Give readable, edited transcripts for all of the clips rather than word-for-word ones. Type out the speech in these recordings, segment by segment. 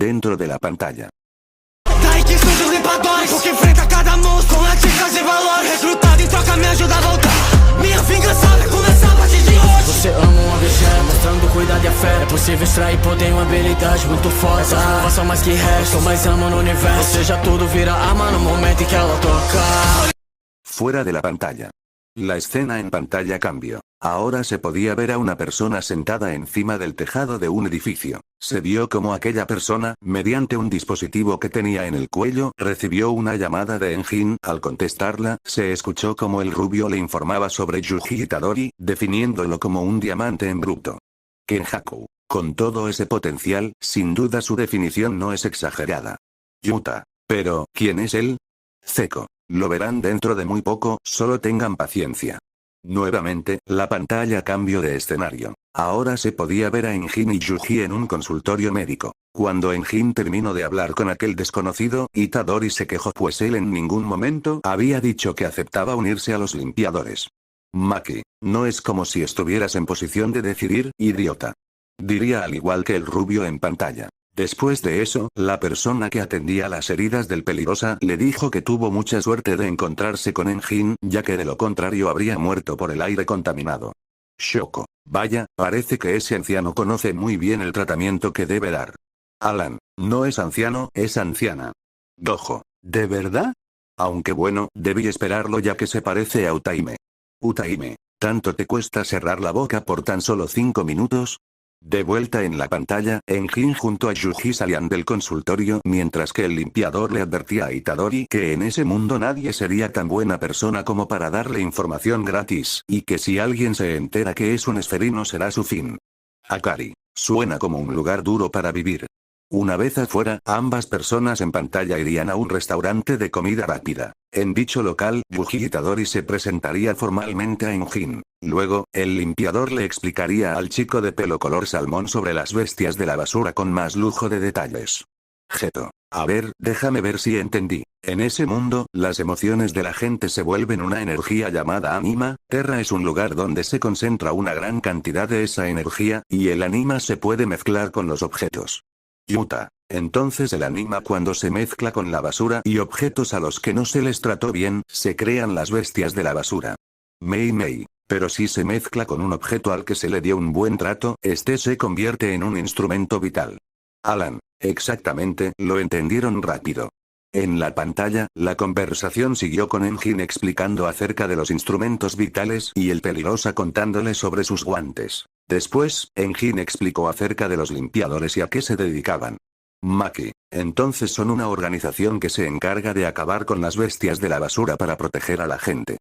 dentro de la pantalla. Daí que surge os limpadores, porque enfrenta cada monstro com laticas de valores. Lutar em troca me ajuda a voltar. Minha vingança vai começar a partir de hoje. Você ama um objeto, mostrando cuidado e afeto. É possível extrair poder, uma habilidade muito forte. Essa curvas são mais que resto, mais amo no universo. Ou seja, tudo vira arma no momento em que ela toca. Fuera de la pantalla. La escena en pantalla cambió. Ahora se podía ver a una persona sentada encima del tejado de un edificio. Se vio como aquella persona, mediante un dispositivo que tenía en el cuello, recibió una llamada de Enjin. Al contestarla, se escuchó como el rubio le informaba sobre Yuji Itadori, definiéndolo como un diamante en bruto. Kenjaku. Con todo ese potencial, sin duda su definición no es exagerada. Yuta. Pero, ¿quién es él? Zeko. Lo verán dentro de muy poco, solo tengan paciencia. Nuevamente, la pantalla cambió de escenario. Ahora se podía ver a Enjin y Yuji en un consultorio médico. Cuando Enjin terminó de hablar con aquel desconocido, Itadori se quejó pues él en ningún momento había dicho que aceptaba unirse a los limpiadores. Maki, no es como si estuvieras en posición de decidir, idiota. Diría al igual que el rubio en pantalla. Después de eso, la persona que atendía las heridas del peligrosa le dijo que tuvo mucha suerte de encontrarse con Enjin, ya que de lo contrario habría muerto por el aire contaminado. Shoko. Vaya, parece que ese anciano conoce muy bien el tratamiento que debe dar. Alan. No es anciano, es anciana. Dojo. ¿De verdad? Aunque bueno, debí esperarlo ya que se parece a Utaime. Utaime. ¿Tanto te cuesta cerrar la boca por tan solo 5 minutos? De vuelta en la pantalla, Enjin junto a Yuji salían del consultorio mientras que el limpiador le advertía a Itadori que en ese mundo nadie sería tan buena persona como para darle información gratis, y que si alguien se entera que es un esferino será su fin. Akari. Suena como un lugar duro para vivir. Una vez afuera, ambas personas en pantalla irían a un restaurante de comida rápida. En dicho local, Yuji Itadori se presentaría formalmente a Enjin. Luego, el limpiador le explicaría al chico de pelo color salmón sobre las bestias de la basura con más lujo de detalles. Geto. A ver, déjame ver si entendí. En ese mundo, las emociones de la gente se vuelven una energía llamada anima. Terra es un lugar donde se concentra una gran cantidad de esa energía, y el anima se puede mezclar con los objetos. Yuta. Entonces el anima cuando se mezcla con la basura y objetos a los que no se les trató bien, se crean las bestias de la basura. Mei. Pero si se mezcla con un objeto al que se le dio un buen trato, este se convierte en un instrumento vital. Alan. Exactamente, lo entendieron rápido. En la pantalla, la conversación siguió con Enjin explicando acerca de los instrumentos vitales y el peligrosa contándole sobre sus guantes. Después, Enjin explicó acerca de los limpiadores y a qué se dedicaban. Maki. Entonces son una organización que se encarga de acabar con las bestias de la basura para proteger a la gente.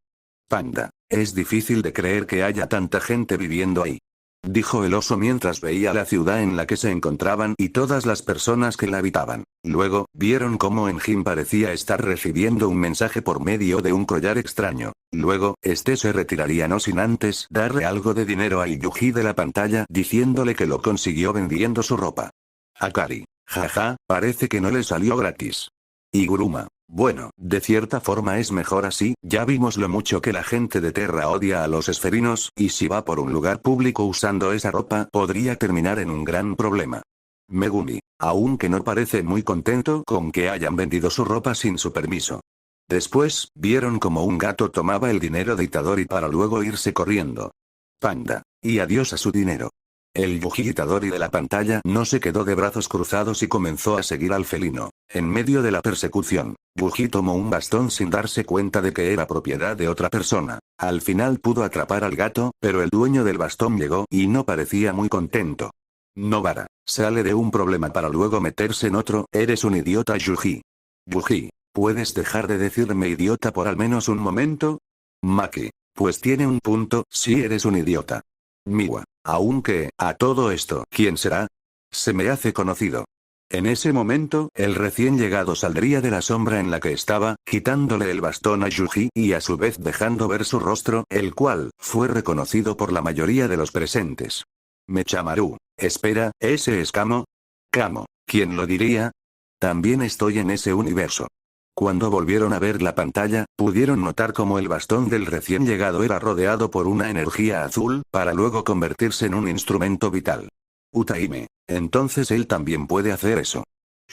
Panda. Es difícil de creer que haya tanta gente viviendo ahí. Dijo el oso mientras veía la ciudad en la que se encontraban y todas las personas que la habitaban. Luego, vieron cómo Enjin parecía estar recibiendo un mensaje por medio de un collar extraño. Luego, este se retiraría no sin antes darle algo de dinero a Yuji de la pantalla diciéndole que lo consiguió vendiendo su ropa. Akari. Jaja, parece que no le salió gratis. Iguruma. Bueno, de cierta forma es mejor así, ya vimos lo mucho que la gente de Terra odia a los esferinos, y si va por un lugar público usando esa ropa, podría terminar en un gran problema. Megumi. Aunque no parece muy contento con que hayan vendido su ropa sin su permiso. Después, vieron como un gato tomaba el dinero de Itadori para luego irse corriendo. Panda. Y adiós a su dinero. El Yuji Itadori de la pantalla no se quedó de brazos cruzados y comenzó a seguir al felino. En medio de la persecución, Yuji tomó un bastón sin darse cuenta de que era propiedad de otra persona. Al final pudo atrapar al gato, pero el dueño del bastón llegó y no parecía muy contento. Nobara. Sale de un problema para luego meterse en otro. Eres un idiota, Yuji. Yuji. ¿Puedes dejar de decirme idiota por al menos un momento? Maki. Pues tiene un punto, si eres un idiota. Miwa. Aunque, a todo esto, ¿quién será? Se me hace conocido. En ese momento, el recién llegado saldría de la sombra en la que estaba, quitándole el bastón a Yuji y a su vez dejando ver su rostro, el cual fue reconocido por la mayoría de los presentes. Mechamaru. Espera, ¿ese es Kamo? Kamo. ¿Quién lo diría? También estoy en ese universo. Cuando volvieron a ver la pantalla, pudieron notar cómo el bastón del recién llegado era rodeado por una energía azul, para luego convertirse en un instrumento vital. Utaime. Entonces él también puede hacer eso.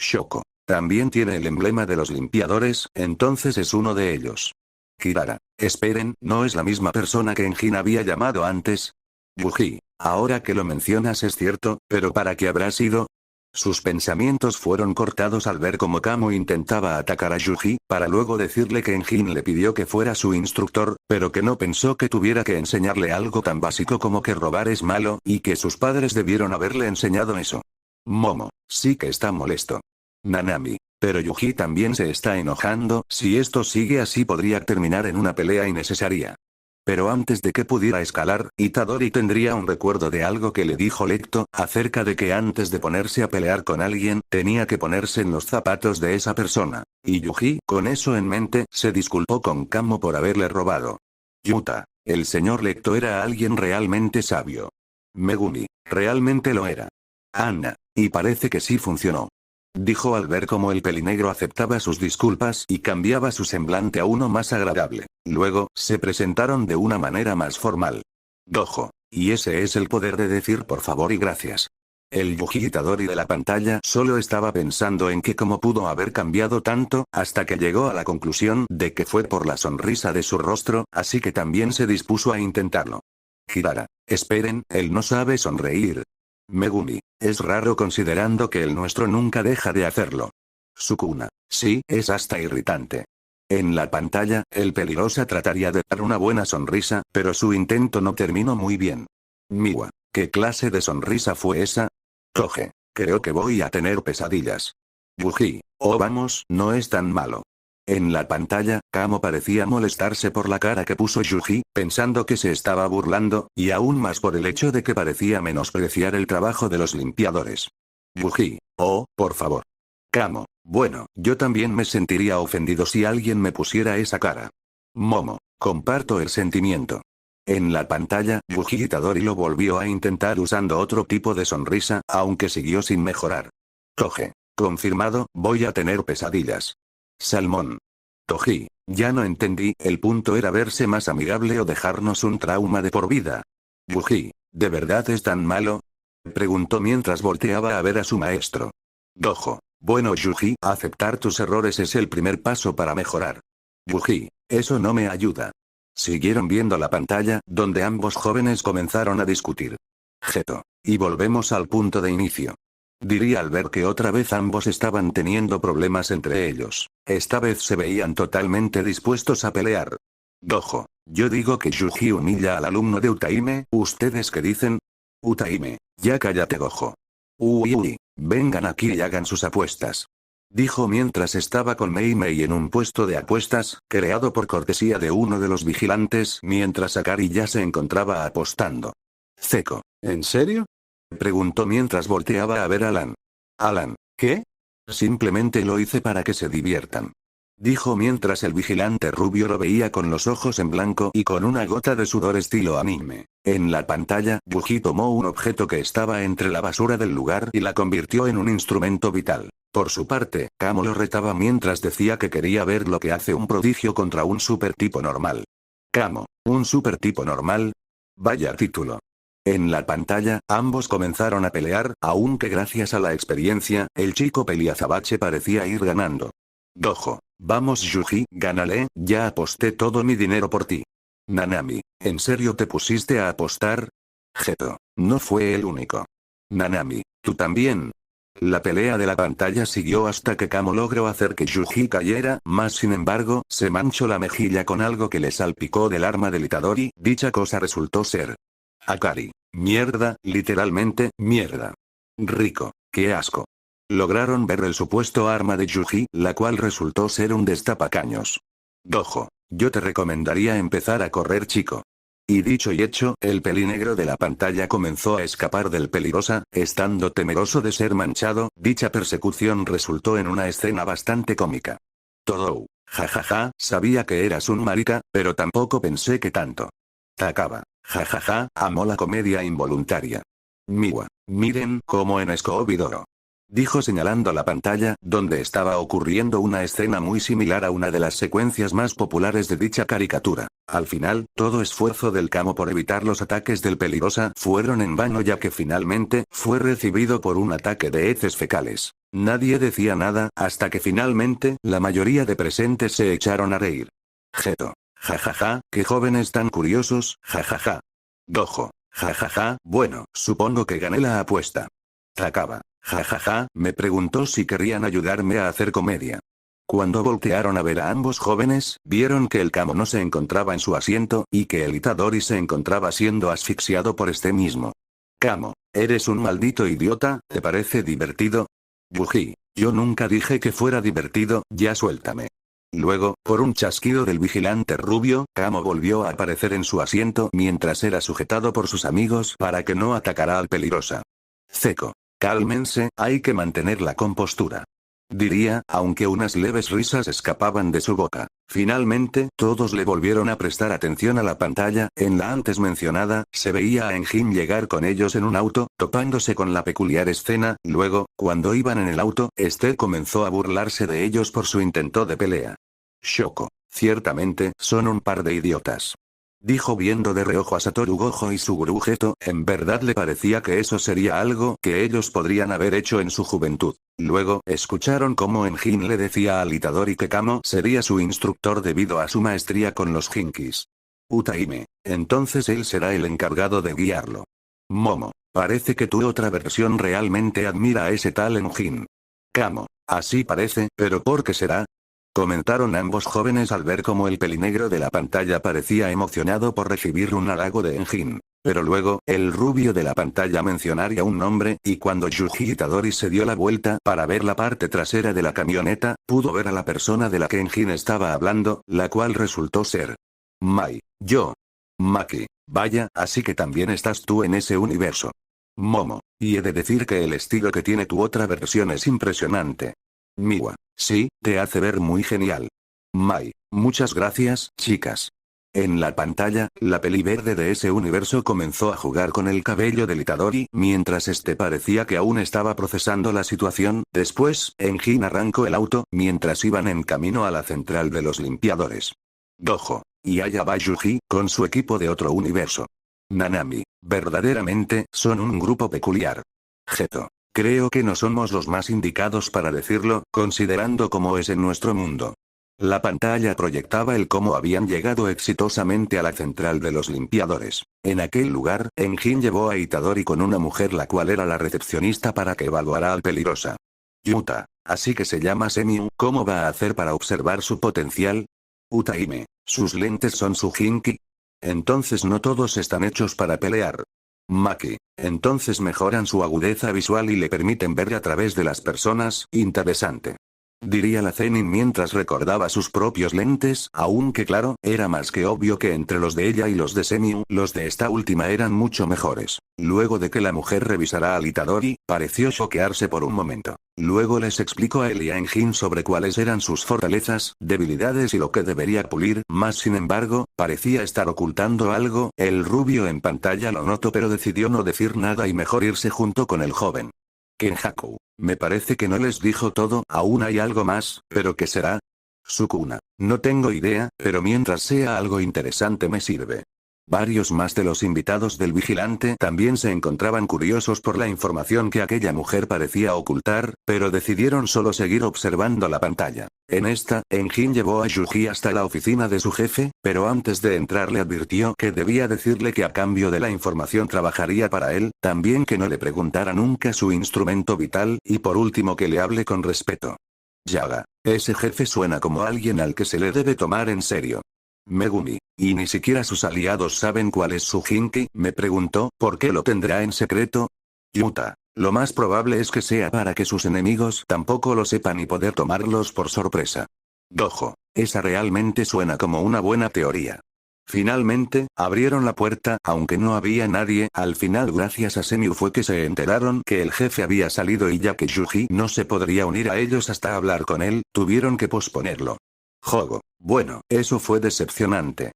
Shoko. También tiene el emblema de los limpiadores, entonces es uno de ellos. Kirara. Esperen, ¿no es la misma persona que Enjin había llamado antes? Yuji. Ahora que lo mencionas es cierto, pero ¿para qué habrá sido? Sus pensamientos fueron cortados al ver cómo Kamo intentaba atacar a Yuji, para luego decirle que Enjin le pidió que fuera su instructor, pero que no pensó que tuviera que enseñarle algo tan básico como que robar es malo, y que sus padres debieron haberle enseñado eso. Momo. Sí que está molesto. Nanami. Pero Yuji también se está enojando, si esto sigue así podría terminar en una pelea innecesaria. Pero antes de que pudiera escalar, Itadori tendría un recuerdo de algo que le dijo Lecto, acerca de que antes de ponerse a pelear con alguien, tenía que ponerse en los zapatos de esa persona. Y Yuji, con eso en mente, se disculpó con Kamo por haberle robado. Yuta. El señor Lecto era alguien realmente sabio. Megumi. Realmente lo era. Anna. Y parece que sí funcionó. Dijo al ver cómo el pelinegro aceptaba sus disculpas y cambiaba su semblante a uno más agradable. Luego, se presentaron de una manera más formal. Dojo. Y ese es el poder de decir por favor y gracias. El Yuji Itadori de la pantalla solo estaba pensando en que cómo pudo haber cambiado tanto, hasta que llegó a la conclusión de que fue por la sonrisa de su rostro, así que también se dispuso a intentarlo. Kirara. Esperen, él no sabe sonreír. Megumi. Es raro considerando que el nuestro nunca deja de hacerlo. Sukuna. Sí, es hasta irritante. En la pantalla, el peligrosa trataría de dar una buena sonrisa, pero su intento no terminó muy bien. Miwa. ¿Qué clase de sonrisa fue esa? Toge. Creo que voy a tener pesadillas. Yuji. Oh vamos, no es tan malo. En la pantalla, Kamo parecía molestarse por la cara que puso Yuji, pensando que se estaba burlando, y aún más por el hecho de que parecía menospreciar el trabajo de los limpiadores. Yuji. Oh, por favor. Kamo. Bueno, yo también me sentiría ofendido si alguien me pusiera esa cara. Momo. Comparto el sentimiento. En la pantalla, Yuji Itadori lo volvió a intentar usando otro tipo de sonrisa, aunque siguió sin mejorar. Toge. Confirmado, voy a tener pesadillas. Salmón. Toji. Ya no entendí, el punto era verse más amigable o dejarnos un trauma de por vida. Yuji. ¿De verdad es tan malo? Preguntó mientras volteaba a ver a su maestro. Dojo. Bueno Yuji, aceptar tus errores es el primer paso para mejorar. Yuji. Eso no me ayuda. Siguieron viendo la pantalla, donde ambos jóvenes comenzaron a discutir. Geto. Y volvemos al punto de inicio. Diría al ver que otra vez ambos estaban teniendo problemas entre ellos. Esta vez se veían totalmente dispuestos a pelear. Dojo. Yo digo que Yuji humilla al alumno de Utaime, ¿ustedes qué dicen? Utaime. Ya cállate Gojo. Uy, vengan aquí y hagan sus apuestas. Dijo mientras estaba con Mei Mei en un puesto de apuestas, creado por cortesía de uno de los vigilantes mientras Akari ya se encontraba apostando. Zeko. ¿En serio? Preguntó mientras volteaba a ver a Alan. Alan, ¿qué? Simplemente lo hice para que se diviertan. Dijo mientras el vigilante rubio lo veía con los ojos en blanco y con una gota de sudor estilo anime. En la pantalla, Yuji tomó un objeto que estaba entre la basura del lugar y la convirtió en un instrumento vital. Por su parte, Kamo lo retaba mientras decía que quería ver lo que hace un prodigio contra un super tipo normal. Kamo, ¿un super tipo normal? Vaya título. En la pantalla, ambos comenzaron a pelear, aunque gracias a la experiencia, el chico peliazabache parecía ir ganando. Dojo. Vamos Yuji, gánale, ya aposté todo mi dinero por ti. Nanami. ¿En serio te pusiste a apostar? Geto. No fue el único. Nanami. ¿Tú también? La pelea de la pantalla siguió hasta que Kamo logró hacer que Yuji cayera, mas sin embargo, se manchó la mejilla con algo que le salpicó del arma del Itadori, dicha cosa resultó ser Akari. Mierda, literalmente, mierda. Rico. Qué asco. Lograron ver el supuesto arma de Yuji, la cual resultó ser un destapacaños. Dojo. Yo te recomendaría empezar a correr chico. Y dicho y hecho, el pelinegro de la pantalla comenzó a escapar del peligrosa, estando temeroso de ser manchado, dicha persecución resultó en una escena bastante cómica. Todou. Jajaja, sabía que eras un marica, pero tampoco pensé que tanto. Takaba. Jajaja, amó la comedia involuntaria. Miwa. Miren, como en Scooby-Doo. Dijo señalando la pantalla, donde estaba ocurriendo una escena muy similar a una de las secuencias más populares de dicha caricatura. Al final, todo esfuerzo del Kamo por evitar los ataques del Peligrosa fueron en vano ya que finalmente, fue recibido por un ataque de heces fecales. Nadie decía nada, hasta que finalmente, la mayoría de presentes se echaron a reír. Geto. Jajaja, qué jóvenes tan curiosos, jajaja. Gojo. Jajaja, bueno, supongo que gané la apuesta. Takaba. Jajaja, me preguntó si querían ayudarme a hacer comedia. Cuando voltearon a ver a ambos jóvenes, vieron que el Kamo no se encontraba en su asiento, y que el Itadori se encontraba siendo asfixiado por este mismo. Kamo, eres un maldito idiota, ¿te parece divertido? Yuji, yo nunca dije que fuera divertido, ya suéltame. Luego, por un chasquido del vigilante rubio, Kamo volvió a aparecer en su asiento mientras era sujetado por sus amigos para que no atacara al Peligrosa. Zeko. Cálmense, hay que mantener la compostura. Diría, aunque unas leves risas escapaban de su boca. Finalmente, todos le volvieron a prestar atención a la pantalla. En la antes mencionada, se veía a Enjin llegar con ellos en un auto, topándose con la peculiar escena. Luego, cuando iban en el auto, este comenzó a burlarse de ellos por su intento de pelea. Shoko. Ciertamente, son un par de idiotas. Dijo viendo de reojo a Satoru Gojo y Suguru Geto, en verdad le parecía que eso sería algo que ellos podrían haber hecho en su juventud. Luego, escucharon cómo Enjin le decía al Itadori que Kamo sería su instructor debido a su maestría con los Jinkis. Utaime. Entonces él será el encargado de guiarlo. Momo. Parece que tu otra versión realmente admira a ese tal Enjin. Kamo. Así parece, pero ¿por qué será? Comentaron ambos jóvenes al ver cómo el pelinegro de la pantalla parecía emocionado por recibir un halago de Enjin. Pero luego, el rubio de la pantalla mencionaría un nombre, y cuando Yuji Itadori se dio la vuelta para ver la parte trasera de la camioneta, pudo ver a la persona de la que Enjin estaba hablando, la cual resultó ser Mai. Yo. Maki. Vaya, así que también estás tú en ese universo. Momo. Y he de decir que el estilo que tiene tu otra versión es impresionante. Miwa. Sí, te hace ver muy genial. Mai. Muchas gracias, chicas. En la pantalla, la peli verde de ese universo comenzó a jugar con el cabello del Itadori, mientras este parecía que aún estaba procesando la situación. Después, Enjin arrancó el auto, mientras iban en camino a la central de los limpiadores. Gojo. Y allá va Yuji, con su equipo de otro universo. Nanami. Verdaderamente, son un grupo peculiar. Geto. Creo que no somos los más indicados para decirlo, considerando cómo es en nuestro mundo. La pantalla proyectaba el cómo habían llegado exitosamente a la central de los limpiadores. En aquel lugar, Enjin llevó a Itadori con una mujer la cual era la recepcionista para que evaluara al Peligrosa. Yuta. Así que se llama Semiu. ¿Cómo va a hacer para observar su potencial? Utaime. ¿Sus lentes son su Jinki? Entonces no todos están hechos para pelear. Maki. Entonces mejoran su agudeza visual y le permiten ver a través de las personas. Interesante. Diría la Zenin mientras recordaba sus propios lentes, aunque claro, era más que obvio que entre los de ella y los de Semiu, los de esta última eran mucho mejores. Luego de que la mujer revisara al Itadori, pareció choquearse por un momento. Luego les explicó a él y a Enjin sobre cuáles eran sus fortalezas, debilidades y lo que debería pulir, más sin embargo, parecía estar ocultando algo. El rubio en pantalla lo notó pero decidió no decir nada y mejor irse junto con el joven. Kenjaku. Me parece que no les dijo todo, aún hay algo más, ¿pero qué será? Sukuna. No tengo idea, pero mientras sea algo interesante me sirve. Varios más de los invitados del vigilante también se encontraban curiosos por la información que aquella mujer parecía ocultar, pero decidieron solo seguir observando la pantalla. En esta, Enjin llevó a Yuji hasta la oficina de su jefe, pero antes de entrar le advirtió que debía decirle que a cambio de la información trabajaría para él, también que no le preguntara nunca su instrumento vital, y por último que le hable con respeto. Yaga. Ese jefe suena como alguien al que se le debe tomar en serio. Megumi. ¿Y ni siquiera sus aliados saben cuál es su Jinki? Me preguntó, ¿por qué lo tendrá en secreto? Yuta. Lo más probable es que sea para que sus enemigos tampoco lo sepan y poder tomarlos por sorpresa. Gojo. Esa realmente suena como una buena teoría. Finalmente, abrieron la puerta, aunque no había nadie. Al final gracias a Semiu fue que se enteraron que el jefe había salido y ya que Yuji no se podría unir a ellos hasta hablar con él, tuvieron que posponerlo. Jogo. Bueno, eso fue decepcionante.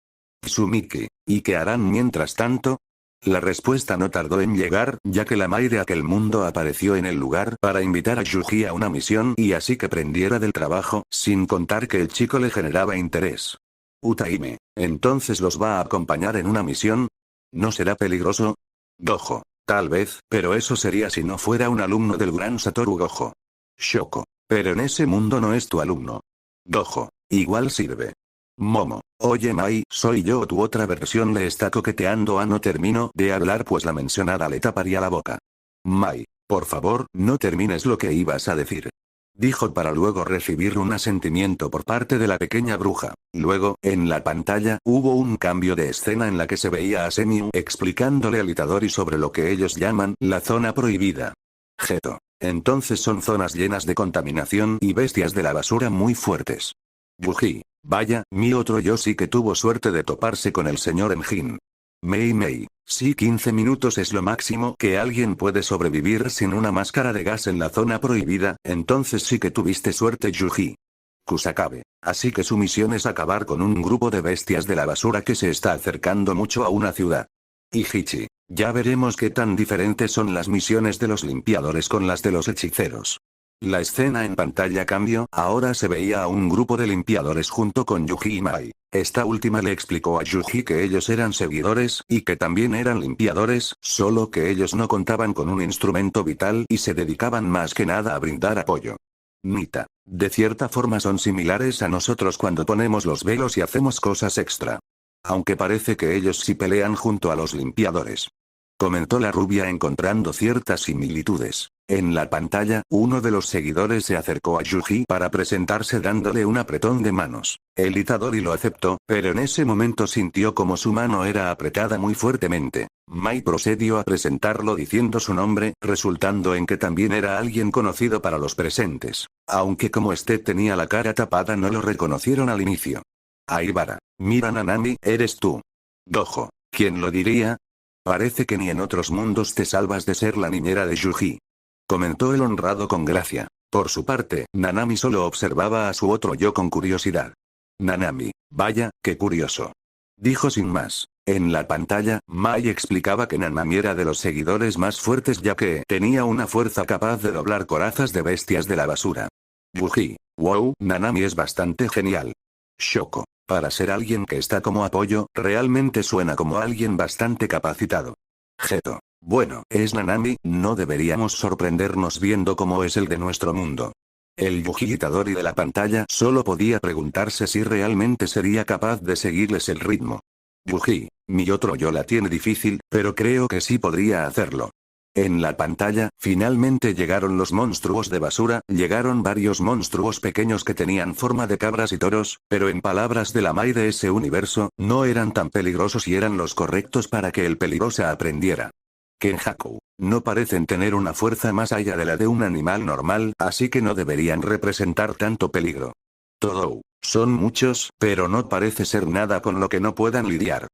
Sumiki. ¿Y qué harán mientras tanto? La respuesta no tardó en llegar, ya que la Mai de aquel mundo apareció en el lugar para invitar a Yuji a una misión y así que prendiera del trabajo, sin contar que el chico le generaba interés. Utaime, ¿entonces los va a acompañar en una misión? ¿No será peligroso? Gojo, tal vez, pero eso sería si no fuera un alumno del gran Satoru Gojo. Shoko, pero en ese mundo no es tu alumno. Gojo, igual sirve. Momo, oye Mai, soy yo, tu otra versión le está coqueteando a no termino de hablar pues la mencionada le taparía la boca. Mai, por favor, no termines lo que ibas a decir. Dijo para luego recibir un asentimiento por parte de la pequeña bruja. Luego, en la pantalla, hubo un cambio de escena en la que se veía a Semiu explicándole al Itadori sobre lo que ellos llaman la zona prohibida. Geto. Entonces son zonas llenas de contaminación y bestias de la basura muy fuertes. Yuji. Vaya, mi otro yo sí que tuvo suerte de toparse con el señor Enjin. Mei, sí, 15 minutos es lo máximo que alguien puede sobrevivir sin una máscara de gas en la zona prohibida, entonces sí que tuviste suerte Yuji. Kusakabe. Así que su misión es acabar con un grupo de bestias de la basura que se está acercando mucho a una ciudad. Ihichi. Ya veremos qué tan diferentes son las misiones de los limpiadores con las de los hechiceros. La escena en pantalla cambió, ahora se veía a un grupo de limpiadores junto con Yuji y Mai. Esta última le explicó a Yuji que ellos eran seguidores y que también eran limpiadores, solo que ellos no contaban con un instrumento vital y se dedicaban más que nada a brindar apoyo. Nita. De cierta forma son similares a nosotros cuando ponemos los velos y hacemos cosas extra. Aunque parece que ellos sí pelean junto a los limpiadores. Comentó la rubia encontrando ciertas similitudes. En la pantalla, uno de los seguidores se acercó a Yuji para presentarse dándole un apretón de manos. El Itadori lo aceptó, pero en ese momento sintió como su mano era apretada muy fuertemente. Mai procedió a presentarlo diciendo su nombre, resultando en que también era alguien conocido para los presentes. Aunque como este tenía la cara tapada no lo reconocieron al inicio. Aibara, mira Nanami, eres tú. Gojo, ¿quién lo diría? Parece que ni en otros mundos te salvas de ser la niñera de Yuji. Comentó el honrado con gracia. Por su parte, Nanami solo observaba a su otro yo con curiosidad. Nanami, vaya, qué curioso. Dijo sin más. En la pantalla, Mai explicaba que Nanami era de los seguidores más fuertes ya que tenía una fuerza capaz de doblar corazas de bestias de la basura. Yuji, wow, Nanami es bastante genial. Shoko. Para ser alguien que está como apoyo, realmente suena como alguien bastante capacitado. Geto. Bueno, es Nanami, no deberíamos sorprendernos viendo cómo es el de nuestro mundo. El Yuji Itadori de la pantalla solo podía preguntarse si realmente sería capaz de seguirles el ritmo. Yuji, mi otro yo la tiene difícil, pero creo que sí podría hacerlo. En la pantalla, finalmente llegaron los monstruos de basura, llegaron varios monstruos pequeños que tenían forma de cabras y toros, pero en palabras de la Mai de ese universo, no eran tan peligrosos y eran los correctos para que el peligrosa aprendiera. Kenjaku, no parecen tener una fuerza más allá de la de un animal normal, así que no deberían representar tanto peligro. Todou, son muchos, pero no parece ser nada con lo que no puedan lidiar.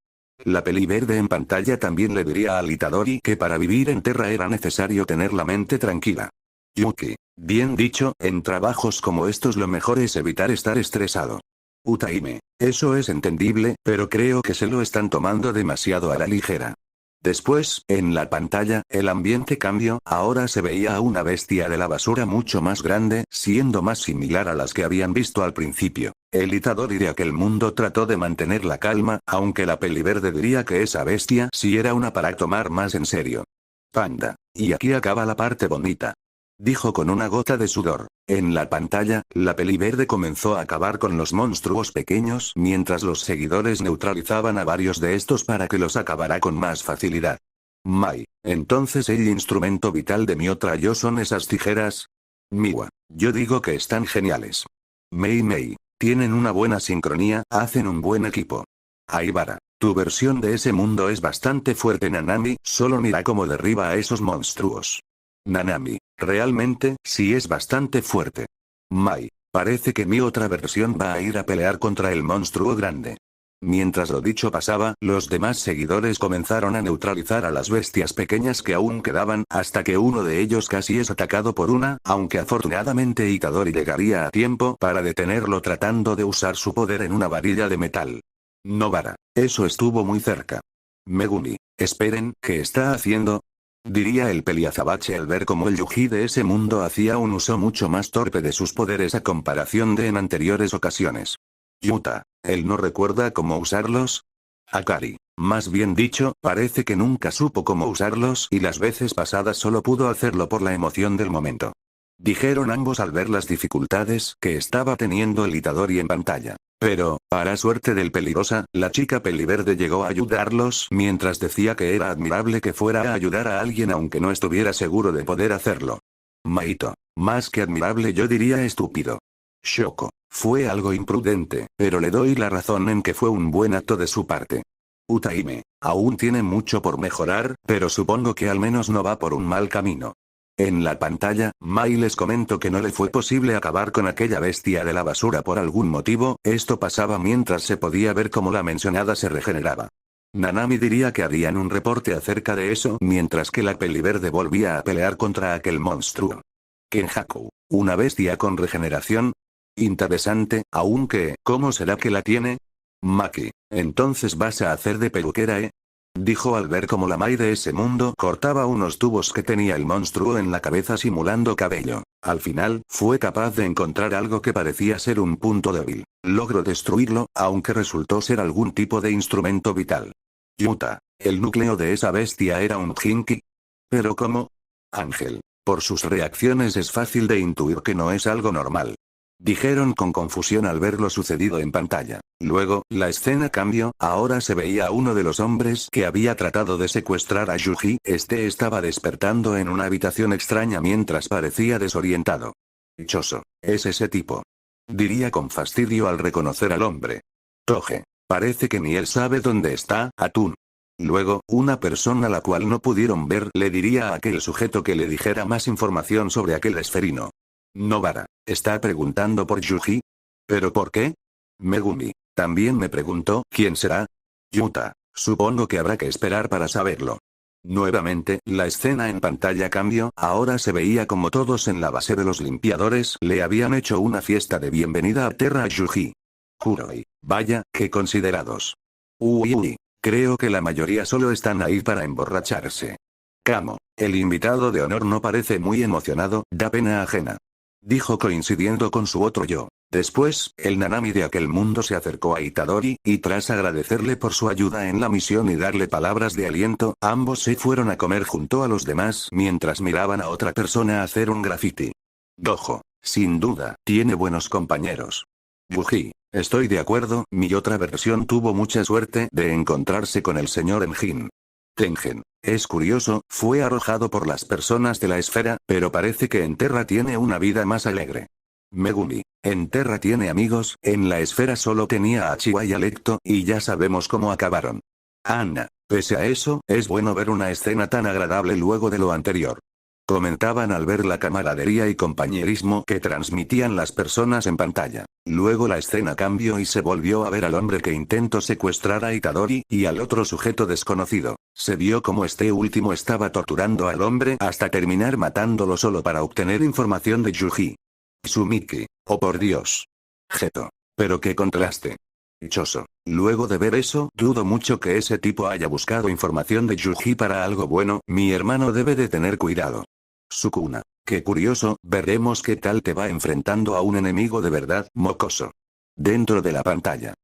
La peli verde en pantalla también le diría al Itadori que para vivir en Terra era necesario tener la mente tranquila. Yuki, bien dicho, en trabajos como estos lo mejor es evitar estar estresado. Utaime, eso es entendible, pero creo que se lo están tomando demasiado a la ligera. Después, en la pantalla, el ambiente cambió, ahora se veía a una bestia de la basura mucho más grande, siendo más similar a las que habían visto al principio. El Itadori de aquel mundo trató de mantener la calma, aunque la peli verde diría que esa bestia sí era una para tomar más en serio. Panda. Y aquí acaba la parte bonita. Dijo con una gota de sudor. En la pantalla, la peli verde comenzó a acabar con los monstruos pequeños mientras los seguidores neutralizaban a varios de estos para que los acabara con más facilidad. Mai, entonces el instrumento vital de mi otra yo son esas tijeras. Miwa, yo digo que están geniales. Mei, tienen una buena sincronía, hacen un buen equipo. Aibara, tu versión de ese mundo es bastante fuerte Nanami, solo mira cómo derriba a esos monstruos. Nanami, realmente, sí es bastante fuerte. Mai, parece que mi otra versión va a ir a pelear contra el monstruo grande. Mientras lo dicho pasaba, los demás seguidores comenzaron a neutralizar a las bestias pequeñas que aún quedaban, hasta que uno de ellos casi es atacado por una, aunque afortunadamente Itadori llegaría a tiempo para detenerlo tratando de usar su poder en una varilla de metal. Nobara, eso estuvo muy cerca. Megumi, esperen, ¿qué está haciendo? Diría el peliazabache al ver cómo el Yuji de ese mundo hacía un uso mucho más torpe de sus poderes a comparación de en anteriores ocasiones. Yuta, ¿él no recuerda cómo usarlos? Akari, más bien dicho, parece que nunca supo cómo usarlos y las veces pasadas solo pudo hacerlo por la emoción del momento. Dijeron ambos al ver las dificultades que estaba teniendo el Itadori en pantalla. Pero, para suerte del peligrosa, la chica peliverde llegó a ayudarlos mientras decía que era admirable que fuera a ayudar a alguien aunque no estuviera seguro de poder hacerlo. Maito, más que admirable yo diría estúpido. Shoko, fue algo imprudente, pero le doy la razón en que fue un buen acto de su parte. Utaime, aún tiene mucho por mejorar, pero supongo que al menos no va por un mal camino. En la pantalla, Mai les comentó que no le fue posible acabar con aquella bestia de la basura por algún motivo, esto pasaba mientras se podía ver cómo la mencionada se regeneraba. Nanami diría que harían un reporte acerca de eso mientras que la peliverde volvía a pelear contra aquel monstruo. Kenjaku, una bestia con regeneración. Interesante, aunque, ¿cómo será que la tiene? Maki, entonces vas a hacer de peluquera, dijo al ver cómo la Mai de ese mundo cortaba unos tubos que tenía el monstruo en la cabeza simulando cabello. Al final, fue capaz de encontrar algo que parecía ser un punto débil. Logró destruirlo, aunque resultó ser algún tipo de instrumento vital. Yuta, ¿el núcleo de esa bestia era un Jinki? ¿Pero cómo? Ángel, por sus reacciones es fácil de intuir que no es algo normal. Dijeron con confusión al ver lo sucedido en pantalla. Luego, la escena cambió, ahora se veía a uno de los hombres que había tratado de secuestrar a Yuji, estaba despertando en una habitación extraña mientras parecía desorientado. Dichoso, es ese tipo. Diría con fastidio al reconocer al hombre. Toge, parece que ni él sabe dónde está, Atún. Luego, una persona a la cual no pudieron ver le diría a aquel sujeto que le dijera más información sobre aquel esferino. Nobara, ¿está preguntando por Yuji? ¿Pero por qué? Megumi, también me preguntó, ¿quién será? Yuta, supongo que habrá que esperar para saberlo. Nuevamente, la escena en pantalla cambió, ahora se veía como todos en la base de los limpiadores le habían hecho una fiesta de bienvenida a Terra a Yuji. Kuroi, vaya, qué considerados. Uy, creo que la mayoría solo están ahí para emborracharse. Kamo, el invitado de honor no parece muy emocionado, da pena ajena. Dijo coincidiendo con su otro yo. Después, el Nanami de aquel mundo se acercó a Itadori, y tras agradecerle por su ayuda en la misión y darle palabras de aliento, ambos se fueron a comer junto a los demás mientras miraban a otra persona hacer un graffiti. Gojo, sin duda, tiene buenos compañeros. Yuji, estoy de acuerdo, mi otra versión tuvo mucha suerte de encontrarse con el señor Enjin. Tengen, es curioso, fue arrojado por las personas de la esfera, pero parece que en Terra tiene una vida más alegre. Megumi, en Terra tiene amigos, en la esfera solo tenía a Chiwa y Alecto, y ya sabemos cómo acabaron. Anna, pese a eso, es bueno ver una escena tan agradable luego de lo anterior. Comentaban al ver la camaradería y compañerismo que transmitían las personas en pantalla. Luego la escena cambió y se volvió a ver al hombre que intentó secuestrar a Itadori, y al otro sujeto desconocido. Se vio como este último estaba torturando al hombre hasta terminar matándolo solo para obtener información de Yuji. Sumiki, oh por Dios. Geto, pero qué contraste. Dichoso. Luego de ver eso, dudo mucho que ese tipo haya buscado información de Yuji para algo bueno, mi hermano debe de tener cuidado. Sukuna, qué curioso, veremos qué tal te va enfrentando a un enemigo de verdad, mocoso. Dentro de la pantalla.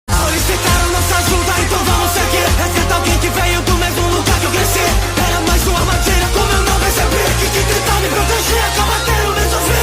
Solicitaram nossa ajuda, então vamos seguir. Resgata alguém que veio do mesmo lugar que eu cresci. Era mais uma armadilha, como eu não percebi. Que tentar me proteger, combater o resolvi.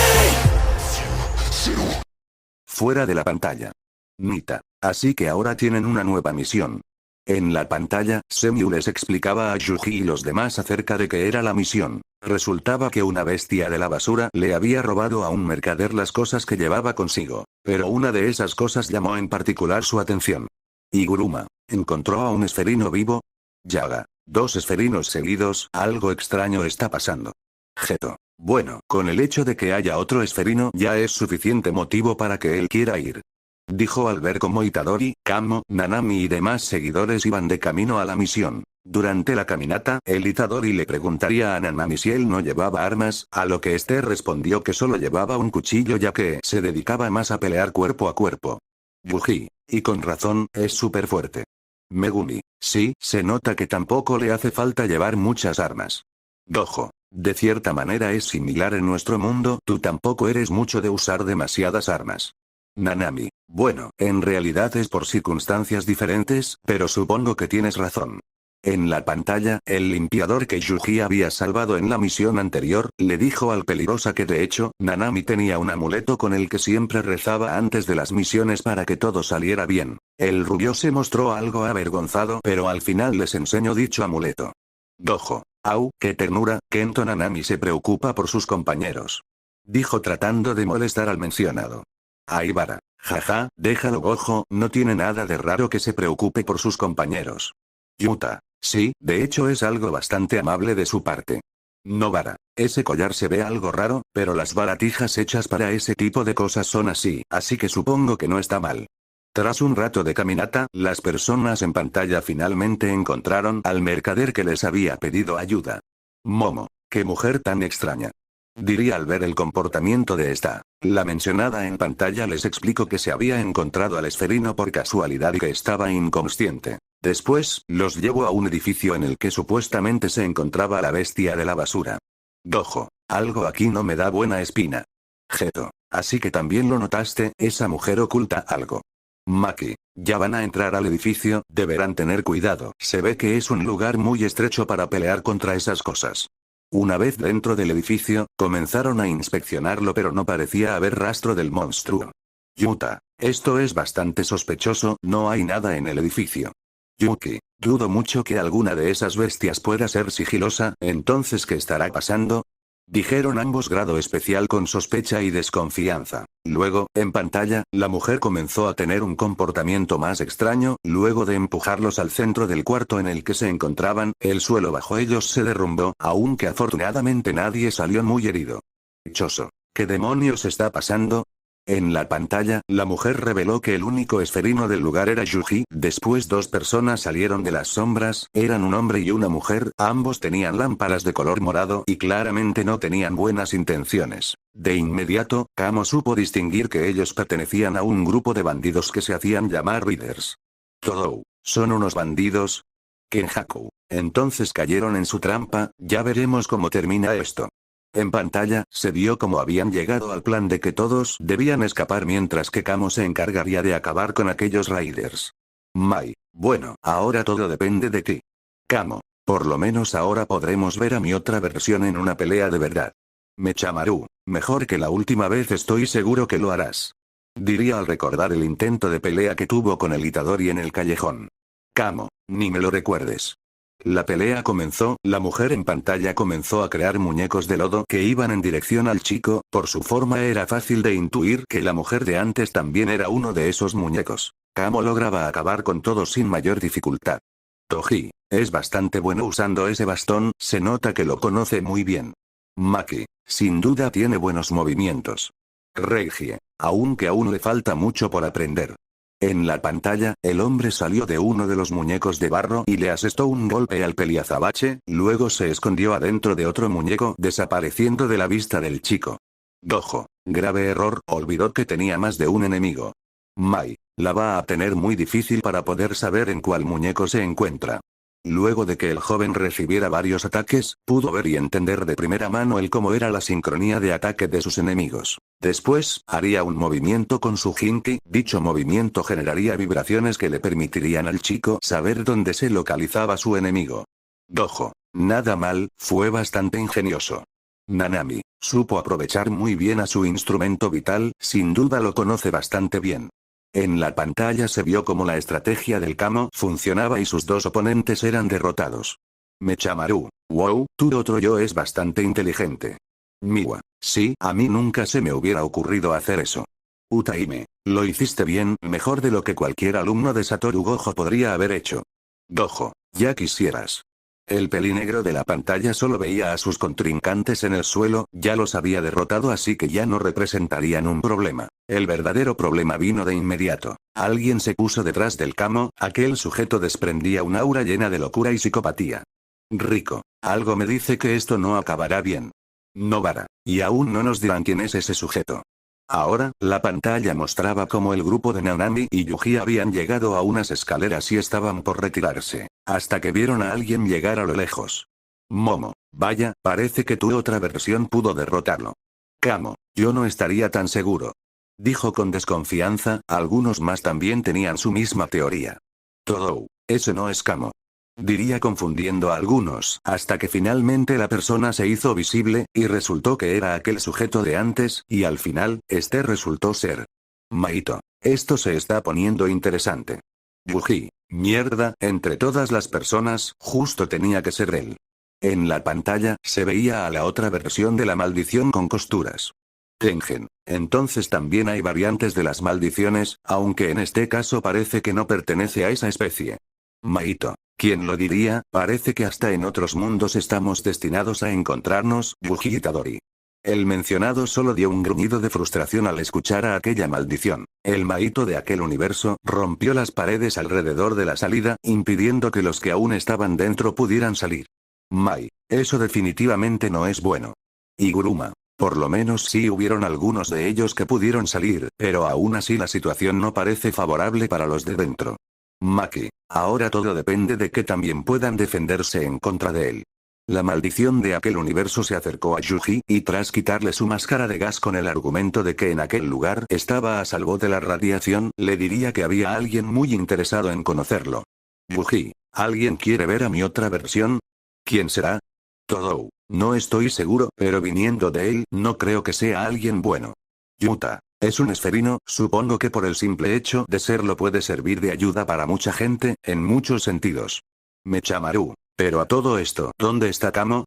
Fuera de la pantalla. Nita, así que ahora tienen una nueva misión. En la pantalla, Semiu les explicaba a Yuji y los demás acerca de qué era la misión. Resultaba que una bestia de la basura le había robado a un mercader las cosas que llevaba consigo, pero una de esas cosas llamó en particular su atención. Iguruma, ¿encontró a un esferino vivo? Yaga, 2 esferinos seguidos, algo extraño está pasando. Geto, bueno, con el hecho de que haya otro esferino ya es suficiente motivo para que él quiera ir. Dijo al ver cómo Itadori, Kamo, Nanami y demás seguidores iban de camino a la misión. Durante la caminata, el Itadori le preguntaría a Nanami si él no llevaba armas, a lo que este respondió que solo llevaba un cuchillo ya que se dedicaba más a pelear cuerpo a cuerpo. Yuji, y con razón, es súper fuerte. Megumi, sí, se nota que tampoco le hace falta llevar muchas armas. Gojo, de cierta manera es similar en nuestro mundo, tú tampoco eres mucho de usar demasiadas armas. Nanami. Bueno, en realidad es por circunstancias diferentes, pero supongo que tienes razón. En la pantalla, el limpiador que Yuji había salvado en la misión anterior, le dijo al peligrosa que de hecho, Nanami tenía un amuleto con el que siempre rezaba antes de las misiones para que todo saliera bien. El rubio se mostró algo avergonzado, pero al final les enseñó dicho amuleto. Dojo. Au, qué ternura, Kento. Nanami se preocupa por sus compañeros. Dijo tratando de molestar al mencionado. Aibara. Jaja, déjalo Gojo, no tiene nada de raro que se preocupe por sus compañeros. Yuta. Sí, de hecho es algo bastante amable de su parte. Nobara. Ese collar se ve algo raro, pero las baratijas hechas para ese tipo de cosas son así que supongo que no está mal. Tras un rato de caminata, las personas en pantalla finalmente encontraron al mercader que les había pedido ayuda. Momo. Qué mujer tan extraña. Diría al ver el comportamiento de esta. La mencionada en pantalla les explicó que se había encontrado al esferino por casualidad y que estaba inconsciente. Después, los llevó a un edificio en el que supuestamente se encontraba la bestia de la basura. Dojo. Algo aquí no me da buena espina. Geto. Así que también lo notaste, esa mujer oculta algo. Maki. Ya van a entrar al edificio, deberán tener cuidado, se ve que es un lugar muy estrecho para pelear contra esas cosas. Una vez dentro del edificio, comenzaron a inspeccionarlo pero no parecía haber rastro del monstruo. Yuta. Esto es bastante sospechoso, no hay nada en el edificio. Yuki. Dudo mucho que alguna de esas bestias pueda ser sigilosa, entonces ¿qué estará pasando? Dijeron ambos grado especial con sospecha y desconfianza. Luego, en pantalla, la mujer comenzó a tener un comportamiento más extraño, luego de empujarlos al centro del cuarto en el que se encontraban, el suelo bajo ellos se derrumbó, aunque afortunadamente nadie salió muy herido. Dichoso. ¿Qué demonios está pasando? En la pantalla, la mujer reveló que el único esferino del lugar era Yuji, después dos personas salieron de las sombras, eran un hombre y una mujer, ambos tenían lámparas de color morado y claramente no tenían buenas intenciones. De inmediato, Kamo supo distinguir que ellos pertenecían a un grupo de bandidos que se hacían llamar Raiders. Todou. ¿Son unos bandidos? Kenjaku. Entonces cayeron en su trampa, ya veremos cómo termina esto. En pantalla, se vio cómo habían llegado al plan de que todos debían escapar mientras que Kamo se encargaría de acabar con aquellos raiders. Mai. Bueno, ahora todo depende de ti. Kamo. Por lo menos ahora podremos ver a mi otra versión en una pelea de verdad. Mechamaru. Mejor que la última vez, estoy seguro que lo harás. Diría al recordar el intento de pelea que tuvo con el Itadori en el callejón. Kamo. Ni me lo recuerdes. La pelea comenzó, la mujer en pantalla comenzó a crear muñecos de lodo que iban en dirección al chico, por su forma era fácil de intuir que la mujer de antes también era uno de esos muñecos. Kamo lograba acabar con todos sin mayor dificultad. Toji. Es bastante bueno usando ese bastón, se nota que lo conoce muy bien. Maki. Sin duda tiene buenos movimientos. Reigie. Aunque aún le falta mucho por aprender. En la pantalla, el hombre salió de uno de los muñecos de barro y le asestó un golpe al peliazabache, luego se escondió adentro de otro muñeco, desapareciendo de la vista del chico. Dojo. Grave error, olvidó que tenía más de un enemigo. Mai. La va a tener muy difícil para poder saber en cuál muñeco se encuentra. Luego de que el joven recibiera varios ataques, pudo ver y entender de primera mano el cómo era la sincronía de ataque de sus enemigos. Después, haría un movimiento con su Jinki, dicho movimiento generaría vibraciones que le permitirían al chico saber dónde se localizaba su enemigo. Dojo. Nada mal, fue bastante ingenioso. Nanami. Supo aprovechar muy bien a su instrumento vital, sin duda lo conoce bastante bien. En la pantalla se vio cómo la estrategia del Kamo funcionaba y sus dos oponentes eran derrotados. Mechamaru. Wow, tu otro yo es bastante inteligente. Miwa. Sí, a mí nunca se me hubiera ocurrido hacer eso. Utaime. Lo hiciste bien, mejor de lo que cualquier alumno de Satoru Gojo podría haber hecho. Dojo. Ya quisieras. El pelinegro de la pantalla solo veía a sus contrincantes en el suelo, ya los había derrotado así que ya no representarían un problema. El verdadero problema vino de inmediato. Alguien se puso detrás del Kamo, aquel sujeto desprendía un aura llena de locura y psicopatía. Rico. Algo me dice que esto no acabará bien. Nobara. Y aún no nos dirán quién es ese sujeto. Ahora, la pantalla mostraba cómo el grupo de Nanami y Yuji habían llegado a unas escaleras y estaban por retirarse, hasta que vieron a alguien llegar a lo lejos. Momo. Vaya, parece que tu otra versión pudo derrotarlo. Kamo. Yo no estaría tan seguro. Dijo con desconfianza, algunos más también tenían su misma teoría. Todo, ese no es Kamo. Diría confundiendo a algunos, hasta que finalmente la persona se hizo visible, y resultó que era aquel sujeto de antes, y al final, este resultó ser Mahito. Esto se está poniendo interesante. Yuji, mierda, entre todas las personas, justo tenía que ser él. En la pantalla, se veía a la otra versión de la maldición con costuras. Tengen, entonces también hay variantes de las maldiciones, aunque en este caso parece que no pertenece a esa especie. Mahito, ¿quién lo diría? Parece que hasta en otros mundos estamos destinados a encontrarnos, Yuji Itadori. El mencionado solo dio un gruñido de frustración al escuchar a aquella maldición. El Mahito de aquel universo rompió las paredes alrededor de la salida, impidiendo que los que aún estaban dentro pudieran salir. Mai, eso definitivamente no es bueno. Y Guruma. Por lo menos sí hubieron algunos de ellos que pudieron salir, pero aún así la situación no parece favorable para los de dentro. Maki, ahora todo depende de que también puedan defenderse en contra de él. La maldición de aquel universo se acercó a Yuji, y tras quitarle su máscara de gas con el argumento de que en aquel lugar estaba a salvo de la radiación, le diría que había alguien muy interesado en conocerlo. Yuji, ¿alguien quiere ver a mi otra versión? ¿Quién será? Todo. No estoy seguro, pero viniendo de él, no creo que sea alguien bueno. Yuta. Es un esferino, supongo que por el simple hecho de serlo puede servir de ayuda para mucha gente, en muchos sentidos. Mechamaru. Pero a todo esto, ¿dónde está Kamo?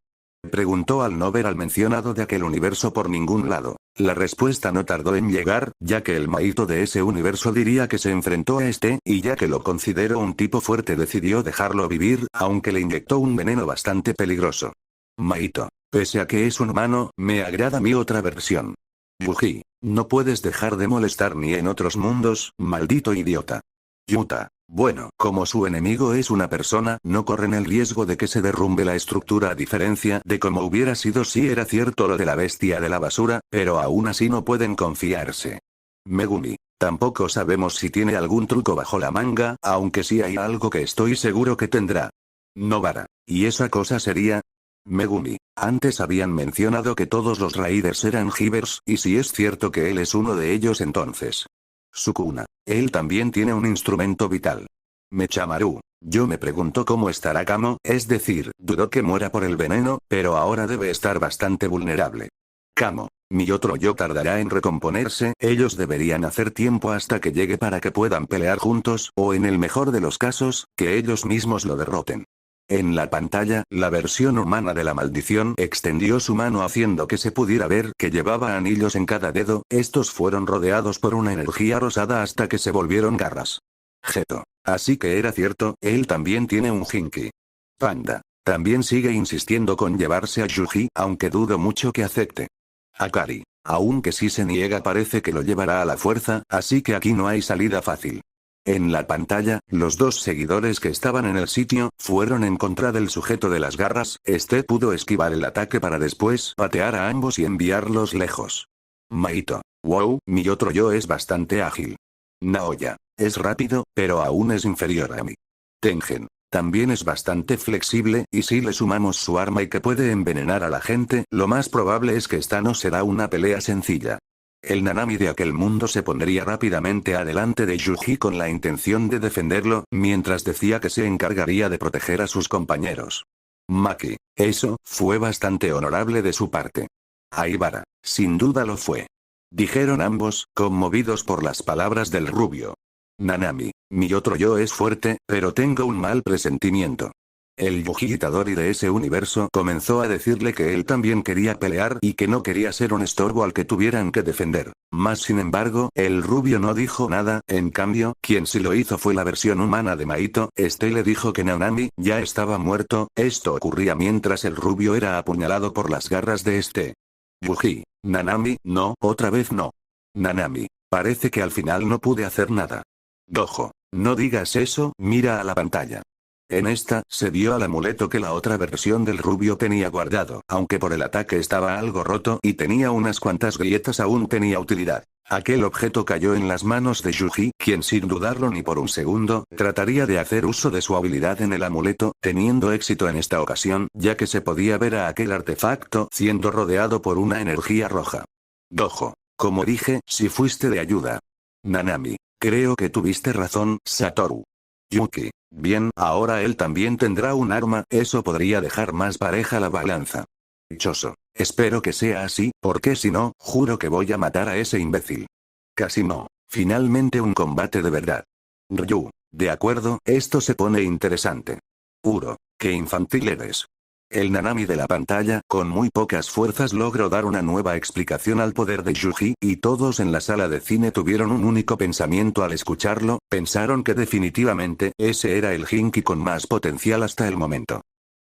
Preguntó al no ver al mencionado de aquel universo por ningún lado. La respuesta no tardó en llegar, ya que el Mahito de ese universo diría que se enfrentó a este, y ya que lo consideró un tipo fuerte decidió dejarlo vivir, aunque le inyectó un veneno bastante peligroso. Mahito, pese a que es un humano, me agrada mi otra versión. Yuji, no puedes dejar de molestar ni en otros mundos, maldito idiota. Yuta. Bueno, como su enemigo es una persona, no corren el riesgo de que se derrumbe la estructura a diferencia de como hubiera sido si era cierto lo de la bestia de la basura, pero aún así no pueden confiarse. Megumi. Tampoco sabemos si tiene algún truco bajo la manga, aunque sí hay algo que estoy seguro que tendrá. Nobara. ¿Y esa cosa sería? Megumi. Antes habían mencionado que todos los raiders eran Givers, y si es cierto que él es uno de ellos entonces. Sukuna. Él también tiene un instrumento vital. Mechamaru. Yo me pregunto cómo estará Kamo, es decir, dudo que muera por el veneno, pero ahora debe estar bastante vulnerable. Kamo. Mi otro yo tardará en recomponerse, ellos deberían hacer tiempo hasta que llegue para que puedan pelear juntos, o en el mejor de los casos, que ellos mismos lo derroten. En la pantalla, la versión humana de la maldición extendió su mano haciendo que se pudiera ver que llevaba anillos en cada dedo, estos fueron rodeados por una energía rosada hasta que se volvieron garras. Geto. Así que era cierto, él también tiene un Jinki. Panda. También sigue insistiendo con llevarse a Yuji, aunque dudo mucho que acepte. Akari. Aunque si se niega parece que lo llevará a la fuerza, así que aquí no hay salida fácil. En la pantalla, los dos seguidores que estaban en el sitio, fueron en contra del sujeto de las garras, este pudo esquivar el ataque para después patear a ambos y enviarlos lejos. Mahito. Wow, mi otro yo es bastante ágil. Naoya. Es rápido, pero aún es inferior a mí. Tengen. También es bastante flexible, y si le sumamos su arma y que puede envenenar a la gente, lo más probable es que esta no será una pelea sencilla. El Nanami de aquel mundo se pondría rápidamente adelante de Yuji con la intención de defenderlo, mientras decía que se encargaría de proteger a sus compañeros. Maki. Eso, fue bastante honorable de su parte. Aibara. Sin duda lo fue. Dijeron ambos, conmovidos por las palabras del rubio. Nanami. Mi otro yo es fuerte, pero tengo un mal presentimiento. El Yuji Itadori de ese universo comenzó a decirle que él también quería pelear y que no quería ser un estorbo al que tuvieran que defender. Mas sin embargo, el rubio no dijo nada, en cambio, quien sí lo hizo fue la versión humana de Mahito, este le dijo que Nanami ya estaba muerto, esto ocurría mientras el rubio era apuñalado por las garras de este. Yuji. Nanami, no, otra vez no. Nanami. Parece que al final no pude hacer nada. Gojo. No digas eso, mira a la pantalla. En esta, se vio al amuleto que la otra versión del rubio tenía guardado, aunque por el ataque estaba algo roto y tenía unas cuantas grietas aún tenía utilidad. Aquel objeto cayó en las manos de Yuji, quien sin dudarlo ni por un segundo, trataría de hacer uso de su habilidad en el amuleto, teniendo éxito en esta ocasión, ya que se podía ver a aquel artefacto siendo rodeado por una energía roja. Gojo. Como dije, si fuiste de ayuda. Nanami. Creo que tuviste razón, Satoru. Yuki. Bien, ahora él también tendrá un arma, eso podría dejar más pareja la balanza. Dichoso. Espero que sea así, porque si no, juro que voy a matar a ese imbécil. Casi no. Finalmente un combate de verdad. Ryu. De acuerdo, esto se pone interesante. Uro. Qué infantil eres. El Nanami de la pantalla, con muy pocas fuerzas logró dar una nueva explicación al poder de Yuji, y todos en la sala de cine tuvieron un único pensamiento al escucharlo, pensaron que definitivamente, ese era el Jinki con más potencial hasta el momento.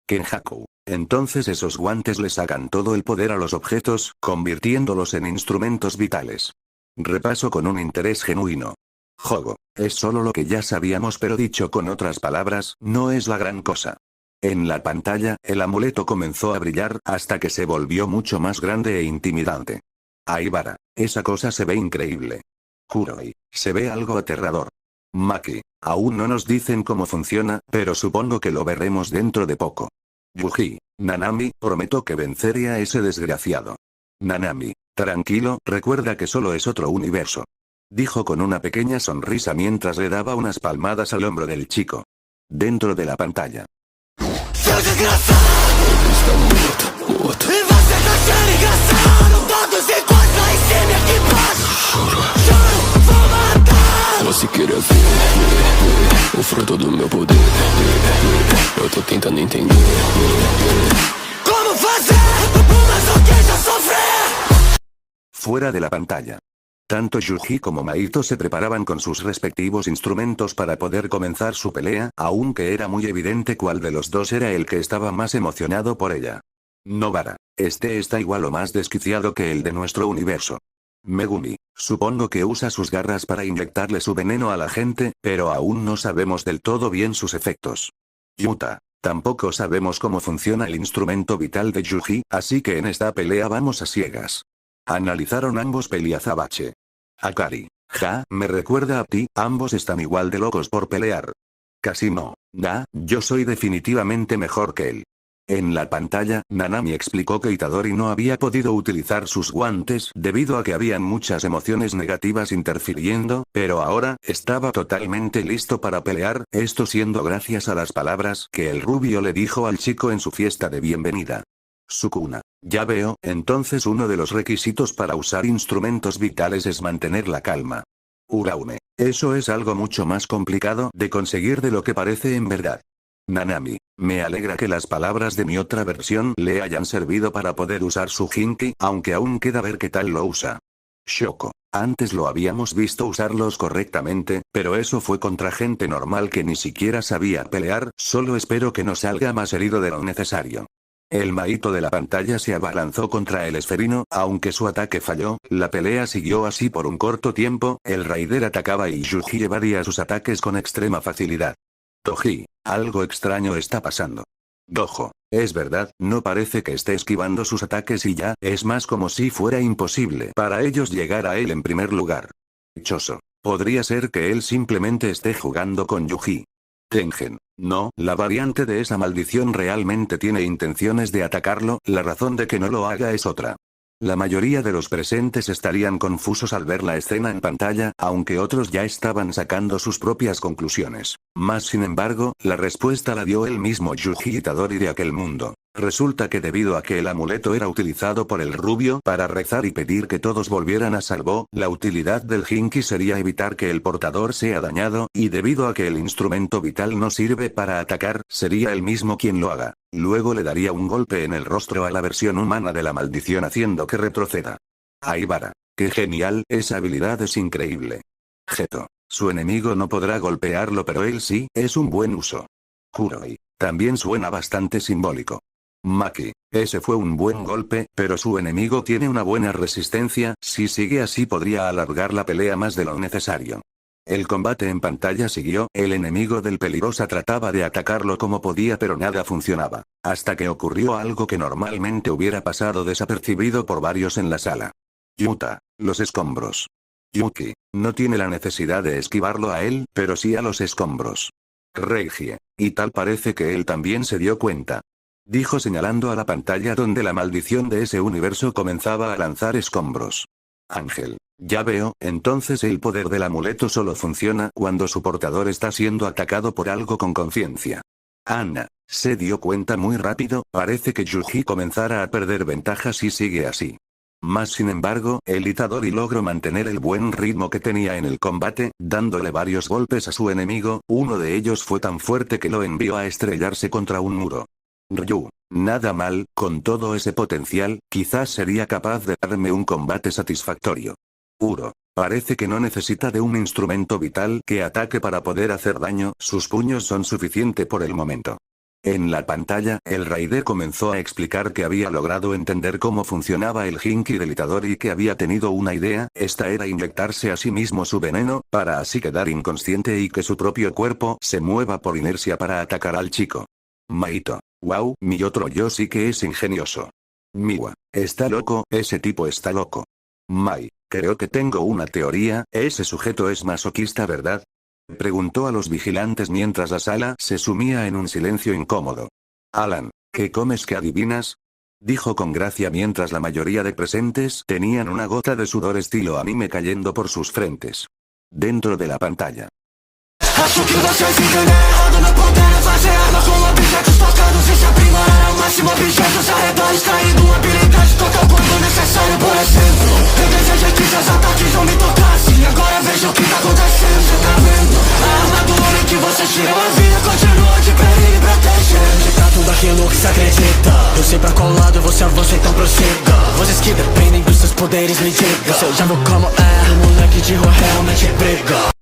Kenjaku. Entonces esos guantes le sacan todo el poder a los objetos, convirtiéndolos en instrumentos vitales. Repaso con un interés genuino. Jogo. Es solo lo que ya sabíamos, pero dicho con otras palabras, no es la gran cosa. En la pantalla, el amuleto comenzó a brillar, hasta que se volvió mucho más grande e intimidante. Aibara. Esa cosa se ve increíble. Kuroi. Se ve algo aterrador. Maki. Aún no nos dicen cómo funciona, pero supongo que lo veremos dentro de poco. Yuji. Nanami, prometo que venceré a ese desgraciado. Nanami. Tranquilo, recuerda que solo es otro universo. Dijo con una pequeña sonrisa mientras le daba unas palmadas al hombro del chico. Dentro de la pantalla. Você queria ver o fruto do meu poder. Eu tô tentando entender como fazer o masoquista sofrer. Fuera de la pantalla. Tanto Yuji como Maito se preparaban con sus respectivos instrumentos para poder comenzar su pelea, aunque era muy evidente cuál de los dos era el que estaba más emocionado por ella. Nobara. Este está igual o más desquiciado que el de nuestro universo. Megumi. Supongo que usa sus garras para inyectarle su veneno a la gente, pero aún no sabemos del todo bien sus efectos. Yuta. Tampoco sabemos cómo funciona el instrumento vital de Yuji, así que en esta pelea vamos a ciegas. Analizaron ambos Peliazabache. Akari. Ja, me recuerda a ti, ambos están igual de locos por pelear. Casi no. Yo soy definitivamente mejor que él. En la pantalla, Nanami explicó que Itadori no había podido utilizar sus guantes debido a que habían muchas emociones negativas interfiriendo, pero ahora, estaba totalmente listo para pelear, esto siendo gracias a las palabras que el rubio le dijo al chico en su fiesta de bienvenida. Sukuna. Ya veo, entonces uno de los requisitos para usar instrumentos vitales es mantener la calma. Uraune. Eso es algo mucho más complicado de conseguir de lo que parece en verdad. Nanami. Me alegra que las palabras de mi otra versión le hayan servido para poder usar su Jinki, aunque aún queda ver qué tal lo usa. Shoko. Antes lo habíamos visto usarlos correctamente, pero eso fue contra gente normal que ni siquiera sabía pelear, solo espero que no salga más herido de lo necesario. El Maito de la pantalla se abalanzó contra el esferino, aunque su ataque falló, la pelea siguió así por un corto tiempo, el Raider atacaba y Yuji evadía sus ataques con extrema facilidad. Toji, algo extraño está pasando. Dojo, es verdad, no parece que esté esquivando sus ataques y ya, es más como si fuera imposible para ellos llegar a él en primer lugar. Choso, podría ser que él simplemente esté jugando con Yuji. Tengen. No, la variante de esa maldición realmente tiene intenciones de atacarlo, la razón de que no lo haga es otra. La mayoría de los presentes estarían confusos al ver la escena en pantalla, aunque otros ya estaban sacando sus propias conclusiones. Más sin embargo, la respuesta la dio el mismo Yuji Itadori de aquel mundo. Resulta que debido a que el amuleto era utilizado por el rubio para rezar y pedir que todos volvieran a salvo, la utilidad del Jinki sería evitar que el portador sea dañado, y debido a que el instrumento vital no sirve para atacar, sería él mismo quien lo haga. Luego le daría un golpe en el rostro a la versión humana de la maldición haciendo que retroceda. Aibara. ¡Qué genial! Esa habilidad es increíble. Geto. Su enemigo no podrá golpearlo pero él sí, es un buen uso. Kuroi. También suena bastante simbólico. Maki. Ese fue un buen golpe, pero su enemigo tiene una buena resistencia, si sigue así podría alargar la pelea más de lo necesario. El combate en pantalla siguió, el enemigo del peligrosa trataba de atacarlo como podía pero nada funcionaba, hasta que ocurrió algo que normalmente hubiera pasado desapercibido por varios en la sala. Yuta. Los escombros. Yuki. No tiene la necesidad de esquivarlo a él, pero sí a los escombros. Reigie. Y tal parece que él también se dio cuenta. Dijo señalando a la pantalla donde la maldición de ese universo comenzaba a lanzar escombros. Ángel. Ya veo, entonces el poder del amuleto solo funciona cuando su portador está siendo atacado por algo con conciencia. Anna se dio cuenta muy rápido, parece que Yuji comenzará a perder ventaja si sigue así. Más sin embargo, el Itadori logró mantener el buen ritmo que tenía en el combate, dándole varios golpes a su enemigo, uno de ellos fue tan fuerte que lo envió a estrellarse contra un muro. Ryu, nada mal, con todo ese potencial, quizás sería capaz de darme un combate satisfactorio. Uro, parece que no necesita de un instrumento vital que ataque para poder hacer daño, sus puños son suficiente por el momento. En la pantalla, el Raider comenzó a explicar que había logrado entender cómo funcionaba el Jinki del Itadori y que había tenido una idea, esta era inyectarse a sí mismo su veneno, para así quedar inconsciente y que su propio cuerpo se mueva por inercia para atacar al chico. Maito, wow, mi otro yo sí que es ingenioso. Miwa, está loco, ese tipo está loco. Mai, creo que tengo una teoría, ese sujeto es masoquista, ¿verdad? Preguntó a los vigilantes mientras la sala se sumía en un silencio incómodo. Alan, ¿qué comes que adivinas? Dijo con gracia mientras la mayoría de presentes tenían una gota de sudor estilo anime cayendo por sus frentes. Dentro de la pantalla. Acho que você se engana, errado na ponteira, fazer arma com objetos tocados e se aprimorar ao máximo objetos arredores, traindo habilidade total quando necessário, por exemplo. Eu desejei que seus ataques não me tocassem, agora veja o que tá acontecendo, cê tá vendo? A armadura em que você tirou a vida continua de perigo e protegendo. Tá tudo aquilo que cê acredita, eu sei pra qual lado você avança, então prossiga. Vocês que dependem dos seus poderes me digam, você já viu como é, o moleque de rua realmente briga.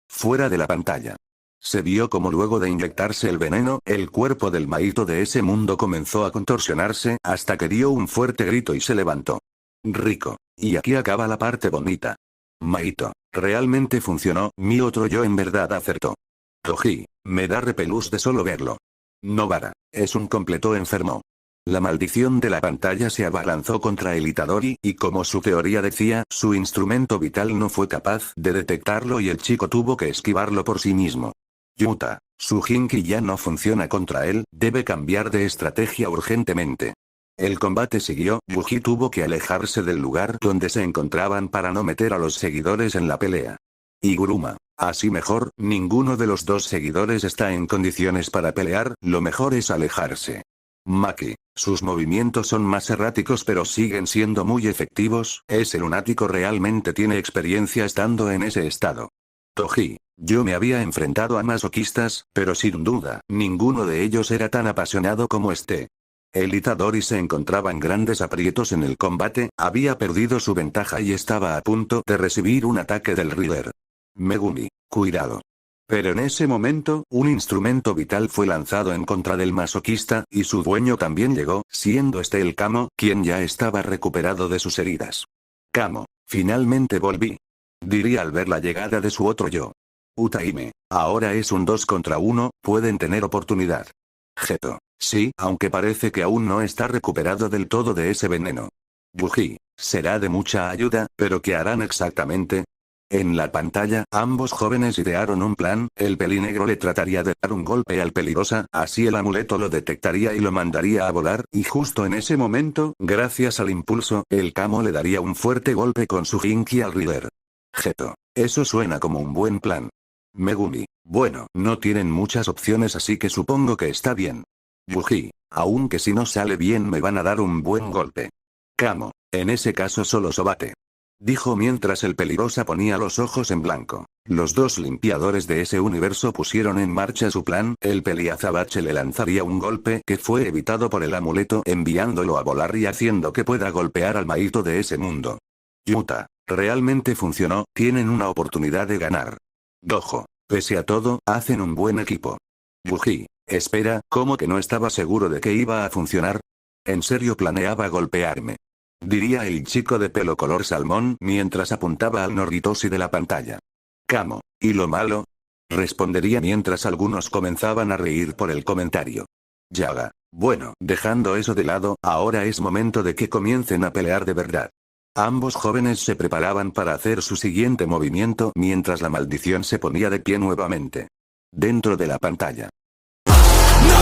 Fuera de la pantalla. Se vio como luego de inyectarse el veneno, el cuerpo del Maito de ese mundo comenzó a contorsionarse, hasta que dio un fuerte grito y se levantó. Rico. Y aquí acaba la parte bonita. Maito, realmente funcionó, mi otro yo en verdad acertó. Toji, me da repelús de solo verlo. Nobara, es un completo enfermo. La maldición de la pantalla se abalanzó contra el Itadori, y como su teoría decía, su instrumento vital no fue capaz de detectarlo y el chico tuvo que esquivarlo por sí mismo. Yuta, su Jinki ya no funciona contra él, debe cambiar de estrategia urgentemente. El combate siguió, Yuji tuvo que alejarse del lugar donde se encontraban para no meter a los seguidores en la pelea. Iguruma, así mejor, ninguno de los dos seguidores está en condiciones para pelear, lo mejor es alejarse. Maki, sus movimientos son más erráticos pero siguen siendo muy efectivos, ese lunático realmente tiene experiencia estando en ese estado. Toji, yo me había enfrentado a masoquistas, pero sin duda, ninguno de ellos era tan apasionado como este. El Itadori se encontraba en grandes aprietos en el combate, había perdido su ventaja y estaba a punto de recibir un ataque del Rider. Megumi, cuidado. Pero en ese momento, un instrumento vital fue lanzado en contra del masoquista, y su dueño también llegó, siendo este el Kamo, quien ya estaba recuperado de sus heridas. Kamo, finalmente volví. Diría al ver la llegada de su otro yo. Utaime, ahora es un 2 contra 1, pueden tener oportunidad. Geto, sí, aunque parece que aún no está recuperado del todo de ese veneno. Yuji, será de mucha ayuda, pero ¿qué harán exactamente? En la pantalla, ambos jóvenes idearon un plan, el pelinegro le trataría de dar un golpe al peligrosa, así el amuleto lo detectaría y lo mandaría a volar, y justo en ese momento, gracias al impulso, el Kamo le daría un fuerte golpe con su Jinki al Rider. Geto, eso suena como un buen plan. Megumi, bueno, no tienen muchas opciones así que supongo que está bien. Yuji, aunque si no sale bien me van a dar un buen golpe. Kamo, en ese caso solo sobate. Dijo mientras el peligrosa ponía los ojos en blanco. Los dos limpiadores de ese universo pusieron en marcha su plan, el peliazabache le lanzaría un golpe que fue evitado por el amuleto enviándolo a volar y haciendo que pueda golpear al Maito de ese mundo. Yuta, realmente funcionó, tienen una oportunidad de ganar. Gojo, pese a todo, hacen un buen equipo. Yuji, espera, ¿cómo que no estaba seguro de que iba a funcionar? ¿En serio planeaba golpearme? Diría el chico de pelo color salmón mientras apuntaba al Noritoshi de la pantalla. Kamo, ¿y lo malo? Respondería mientras algunos comenzaban a reír por el comentario. Yaga, bueno, dejando eso de lado, ahora es momento de que comiencen a pelear de verdad. Ambos jóvenes se preparaban para hacer su siguiente movimiento mientras la maldición se ponía de pie nuevamente. Dentro de la pantalla.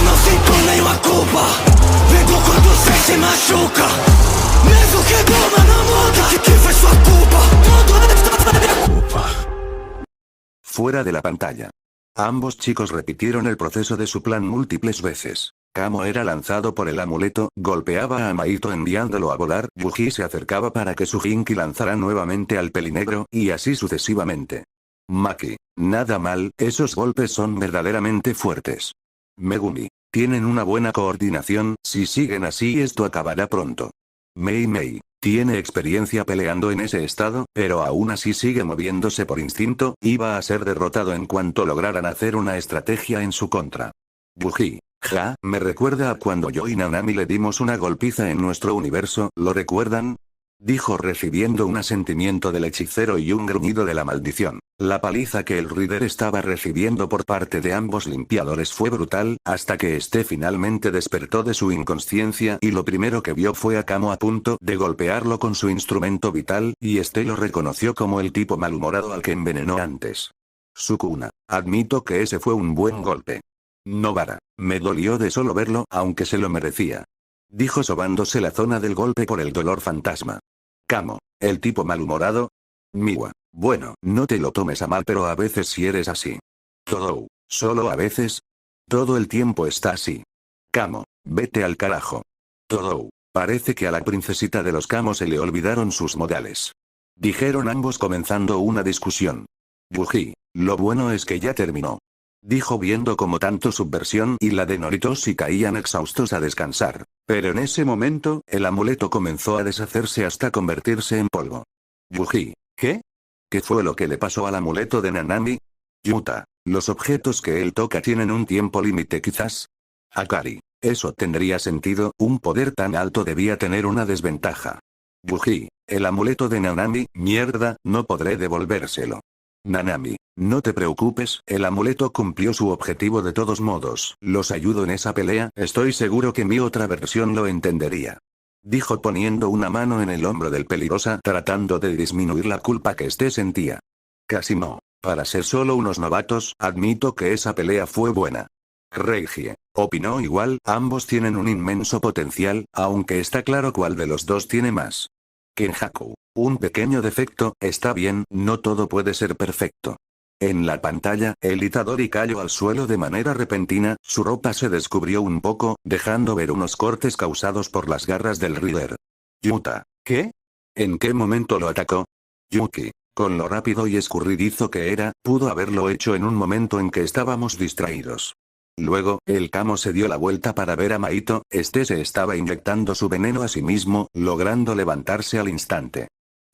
Não sinto nenhuma culpa. Vendo quando cê se machuca. Mesmo que durma não muda, que foi sua culpa. Tudo é culpa. Fuera de la pantalla. Ambos chicos repitieron el proceso de su plan múltiples veces. Kamo era lanzado por el amuleto, golpeaba a Maito enviándolo a volar, Yuji se acercaba para que su Jinki lanzara nuevamente al pelinegro, y así sucesivamente. Maki, nada mal, esos golpes son verdaderamente fuertes. Megumi, tienen una buena coordinación, si siguen así esto acabará pronto. Mei, tiene experiencia peleando en ese estado, pero aún así sigue moviéndose por instinto, iba a ser derrotado en cuanto lograran hacer una estrategia en su contra. Yuji, me recuerda a cuando yo y Nanami le dimos una golpiza en nuestro universo, ¿lo recuerdan? Dijo recibiendo un asentimiento del hechicero y un gruñido de la maldición. La paliza que el Rider estaba recibiendo por parte de ambos limpiadores fue brutal, hasta que este finalmente despertó de su inconsciencia y lo primero que vio fue a Kamo a punto de golpearlo con su instrumento vital, y este lo reconoció como el tipo malhumorado al que envenenó antes. Sukuna, admito que ese fue un buen golpe. Nobara, me dolió de solo verlo, aunque se lo merecía. Dijo sobándose la zona del golpe por el dolor fantasma. Kamo, el tipo malhumorado. Miwa, bueno, no te lo tomes a mal, pero a veces sí eres así. Todou, solo a veces. Todo el tiempo está así. Kamo, vete al carajo. Todou, parece que a la princesita de los Kamo se le olvidaron sus modales. Dijeron ambos comenzando una discusión. Yuji, lo bueno es que ya terminó. Dijo viendo como tanto su versión y la de Noritoshi caían exhaustos a descansar. Pero en ese momento, el amuleto comenzó a deshacerse hasta convertirse en polvo. Yuji, ¿qué? ¿Qué fue lo que le pasó al amuleto de Nanami? Yuta, los objetos que él toca tienen un tiempo límite quizás. Akari, eso tendría sentido, un poder tan alto debía tener una desventaja. Yuji, el amuleto de Nanami, mierda, no podré devolvérselo. Nanami, no te preocupes, el amuleto cumplió su objetivo de todos modos, los ayudo en esa pelea, estoy seguro que mi otra versión lo entendería. Dijo poniendo una mano en el hombro del peligrosa tratando de disminuir la culpa que este sentía. Casi no, para ser solo unos novatos, admito que esa pelea fue buena. Reigie, opinó igual, ambos tienen un inmenso potencial, aunque está claro cuál de los dos tiene más. Kenjaku, un pequeño defecto, está bien, no todo puede ser perfecto. En la pantalla, el Itadori cayó al suelo de manera repentina, su ropa se descubrió un poco, dejando ver unos cortes causados por las garras del Rider. Yuta, ¿qué? ¿En qué momento lo atacó? Yuki, con lo rápido y escurridizo que era, pudo haberlo hecho en un momento en que estábamos distraídos. Luego, el Kamo se dio la vuelta para ver a Maito, este se estaba inyectando su veneno a sí mismo, logrando levantarse al instante.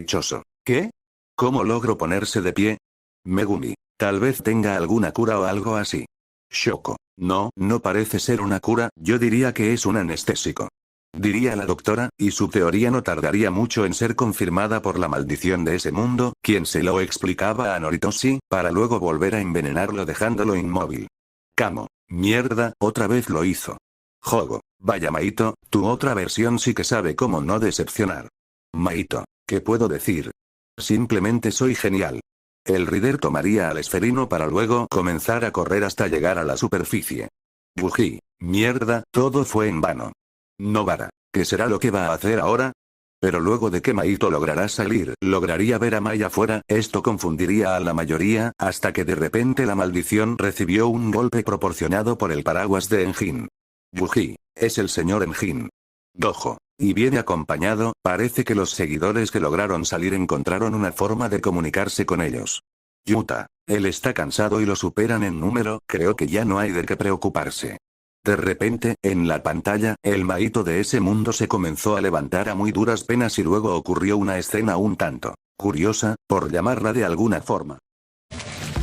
Choso, ¿qué? ¿Cómo logro ponerse de pie? Megumi, tal vez tenga alguna cura o algo así. Shoko, no parece ser una cura, yo diría que es un anestésico. Diría la doctora, y su teoría no tardaría mucho en ser confirmada por la maldición de ese mundo, quien se lo explicaba a Noritoshi, para luego volver a envenenarlo dejándolo inmóvil. Kamo, mierda, otra vez lo hizo. Jogo, vaya Maito, tu otra versión sí que sabe cómo no decepcionar. Maito, ¿qué puedo decir? Simplemente soy genial. El Rider tomaría al esferino para luego comenzar a correr hasta llegar a la superficie. Yuji, mierda, todo fue en vano. Nobara, ¿qué será lo que va a hacer ahora? Pero luego de que Maito logrará salir, lograría ver a Mai afuera, esto confundiría a la mayoría, hasta que de repente la maldición recibió un golpe proporcionado por el paraguas de Enjin. Yuji, es el señor Enjin. Dojo, y viene acompañado, parece que los seguidores que lograron salir encontraron una forma de comunicarse con ellos. Yuta, él está cansado y lo superan en número, creo que ya no hay de qué preocuparse. De repente, en la pantalla, el Maito de ese mundo se comenzó a levantar a muy duras penas y luego ocurrió una escena un tanto curiosa, por llamarla de alguna forma.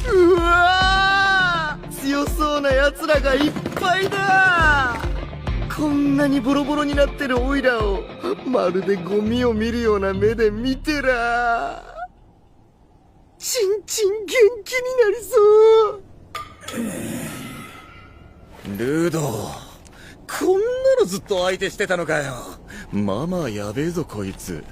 ¡Uah! 強そうな奴らがいっぱいだ！こんなにボロボロになってるオイラをまるでゴミを見るような目で見てらちんちん元気になりそうルードこんなのずっと相手してたのかよまあまあやべえぞこいつ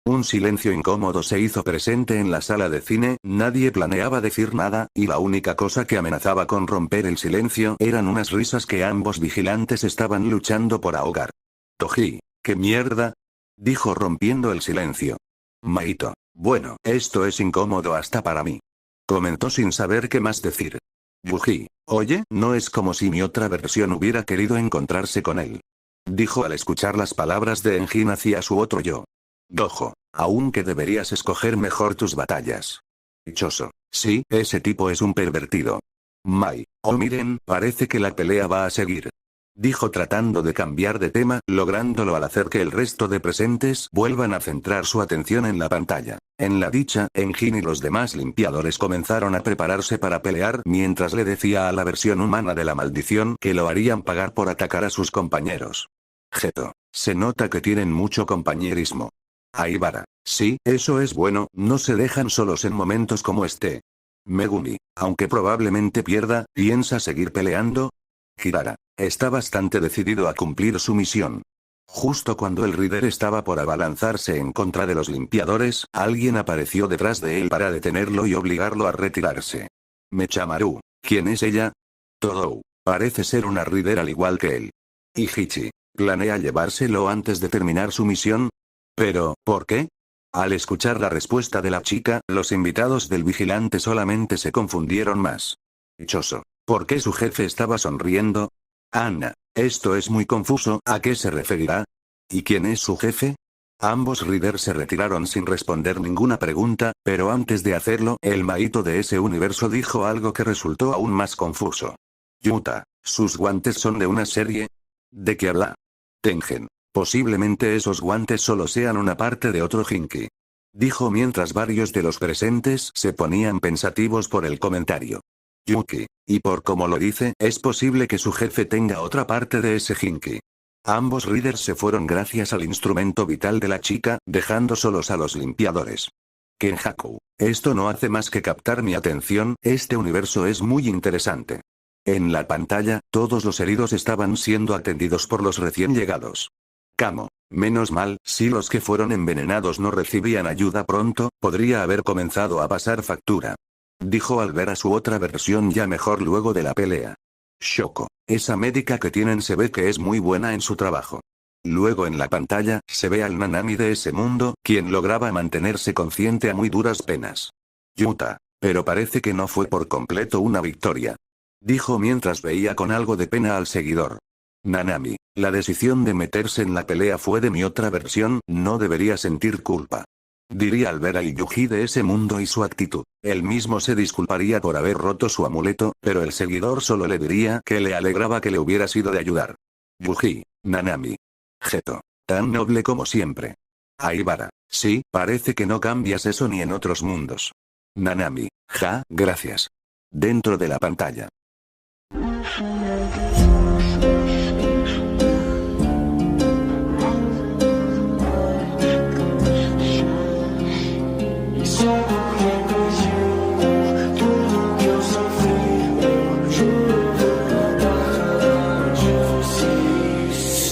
Un silencio incómodo se hizo presente en la sala de cine, nadie planeaba decir nada, y la única cosa que amenazaba con romper el silencio eran unas risas que ambos vigilantes estaban luchando por ahogar. Toji, ¿Qué mierda?, dijo rompiendo el silencio. Mahito. Bueno, esto es incómodo hasta para mí, comentó sin saber qué más decir. Yuji. Oye, no es como si mi otra versión hubiera querido encontrarse con él, dijo al escuchar las palabras de Enjin hacia su otro yo. Gojo. Aunque deberías escoger mejor tus batallas. Dichoso. Sí, ese tipo es un pervertido. Mai. Oh miren, parece que la pelea va a seguir, dijo tratando de cambiar de tema, lográndolo al hacer que el resto de presentes vuelvan a centrar su atención en la pantalla. En la dicha, Enjin y los demás limpiadores comenzaron a prepararse para pelear mientras le decía a la versión humana de la maldición que lo harían pagar por atacar a sus compañeros. Geto. Se nota que tienen mucho compañerismo. Aibara. Sí, eso es bueno, no se dejan solos en momentos como este. Megumi. Aunque probablemente pierda, ¿piensa seguir peleando? Kirara. Está bastante decidido a cumplir su misión. Justo cuando el Rider estaba por abalanzarse en contra de los limpiadores, alguien apareció detrás de él para detenerlo y obligarlo a retirarse. Mechamaru. ¿Quién es ella? Todou. Parece ser una Rider al igual que él. Y Hichi. ¿Planea llevárselo antes de terminar su misión? Pero, ¿por qué? Al escuchar la respuesta de la chica, los invitados del vigilante solamente se confundieron más. Dichoso. ¿Por qué su jefe estaba sonriendo? Anna. Esto es muy confuso, ¿a qué se referirá? ¿Y quién es su jefe? Ambos Riders se retiraron sin responder ninguna pregunta, pero antes de hacerlo, el Mahito de ese universo dijo algo que resultó aún más confuso. Yuta. ¿Sus guantes son de una serie? ¿De qué habla? Tengen. Posiblemente esos guantes solo sean una parte de otro Jinki, dijo mientras varios de los presentes se ponían pensativos por el comentario. Yuki. Y por como lo dice, es posible que su jefe tenga otra parte de ese Jinki. Ambos Riders se fueron gracias al instrumento vital de la chica, dejando solos a los limpiadores. Kenjaku. Esto no hace más que captar mi atención, este universo es muy interesante. En la pantalla, todos los heridos estaban siendo atendidos por los recién llegados. Kamo. Menos mal, si los que fueron envenenados no recibían ayuda pronto, podría haber comenzado a pasar factura, dijo al ver a su otra versión ya mejor luego de la pelea. Shoko. Esa médica que tienen se ve que es muy buena en su trabajo. Luego en la pantalla, se ve al Nanami de ese mundo, quien lograba mantenerse consciente a muy duras penas. Yuta. Pero parece que no fue por completo una victoria, dijo mientras veía con algo de pena al seguidor. Nanami. La decisión de meterse en la pelea fue de mi otra versión, no debería sentir culpa, diría al ver al Yuji de ese mundo y su actitud. Él mismo se disculparía por haber roto su amuleto, pero el seguidor solo le diría que le alegraba que le hubiera sido de ayudar. Yuji. Nanami. Geto. Tan noble como siempre. Aibara. Sí, parece que no cambias eso ni en otros mundos. Nanami. Ja, gracias. Dentro de la pantalla.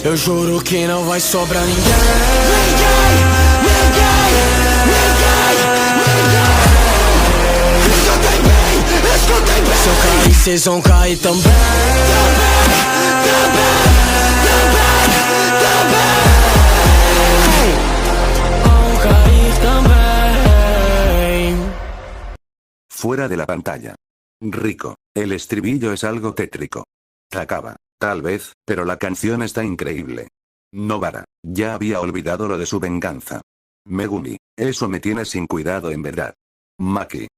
Eu juro que não vai sobrar ninguém. Se eu cair, cês vão cair também. Vão cair também. Fuera de la pantalla. Rico. El estribillo es algo tétrico. Acaba. Tal vez, pero la canción está increíble. Nobara. Ya había olvidado lo de su venganza. Megumi. Eso me tiene sin cuidado en verdad. Maki.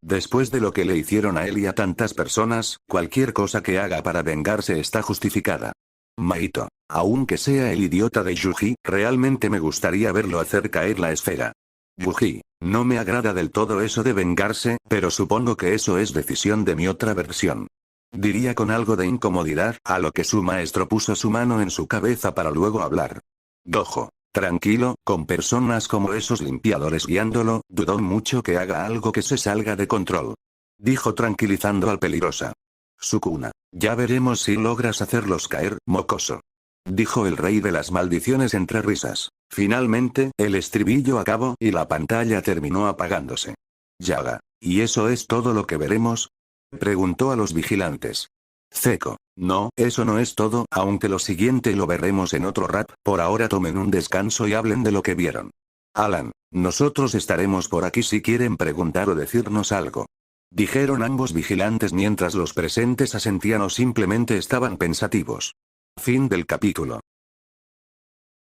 Después de lo que le hicieron a él y a tantas personas, cualquier cosa que haga para vengarse está justificada. Mahito. Aunque sea el idiota de Yuji, realmente me gustaría verlo hacer caer la esfera. Yuji. No me agrada del todo eso de vengarse, pero supongo que eso es decisión de mi otra versión, diría con algo de incomodidad, a lo que su maestro puso su mano en su cabeza para luego hablar. Gojo. Tranquilo, con personas como esos limpiadores guiándolo, dudó mucho que haga algo que se salga de control, dijo tranquilizando al peligrosa. Sukuna. Ya veremos si logras hacerlos caer, mocoso, dijo el rey de las maldiciones entre risas. Finalmente, el estribillo acabó y la pantalla terminó apagándose. Yaga. ¿Y eso es todo lo que veremos?, preguntó a los vigilantes. Zeko. No, eso no es todo, aunque lo siguiente lo veremos en otro rap. Por ahora tomen un descanso y hablen de lo que vieron. Alan, nosotros estaremos por aquí si quieren preguntar o decirnos algo. Dijeron ambos vigilantes mientras los presentes asentían o simplemente estaban pensativos. Fin del capítulo.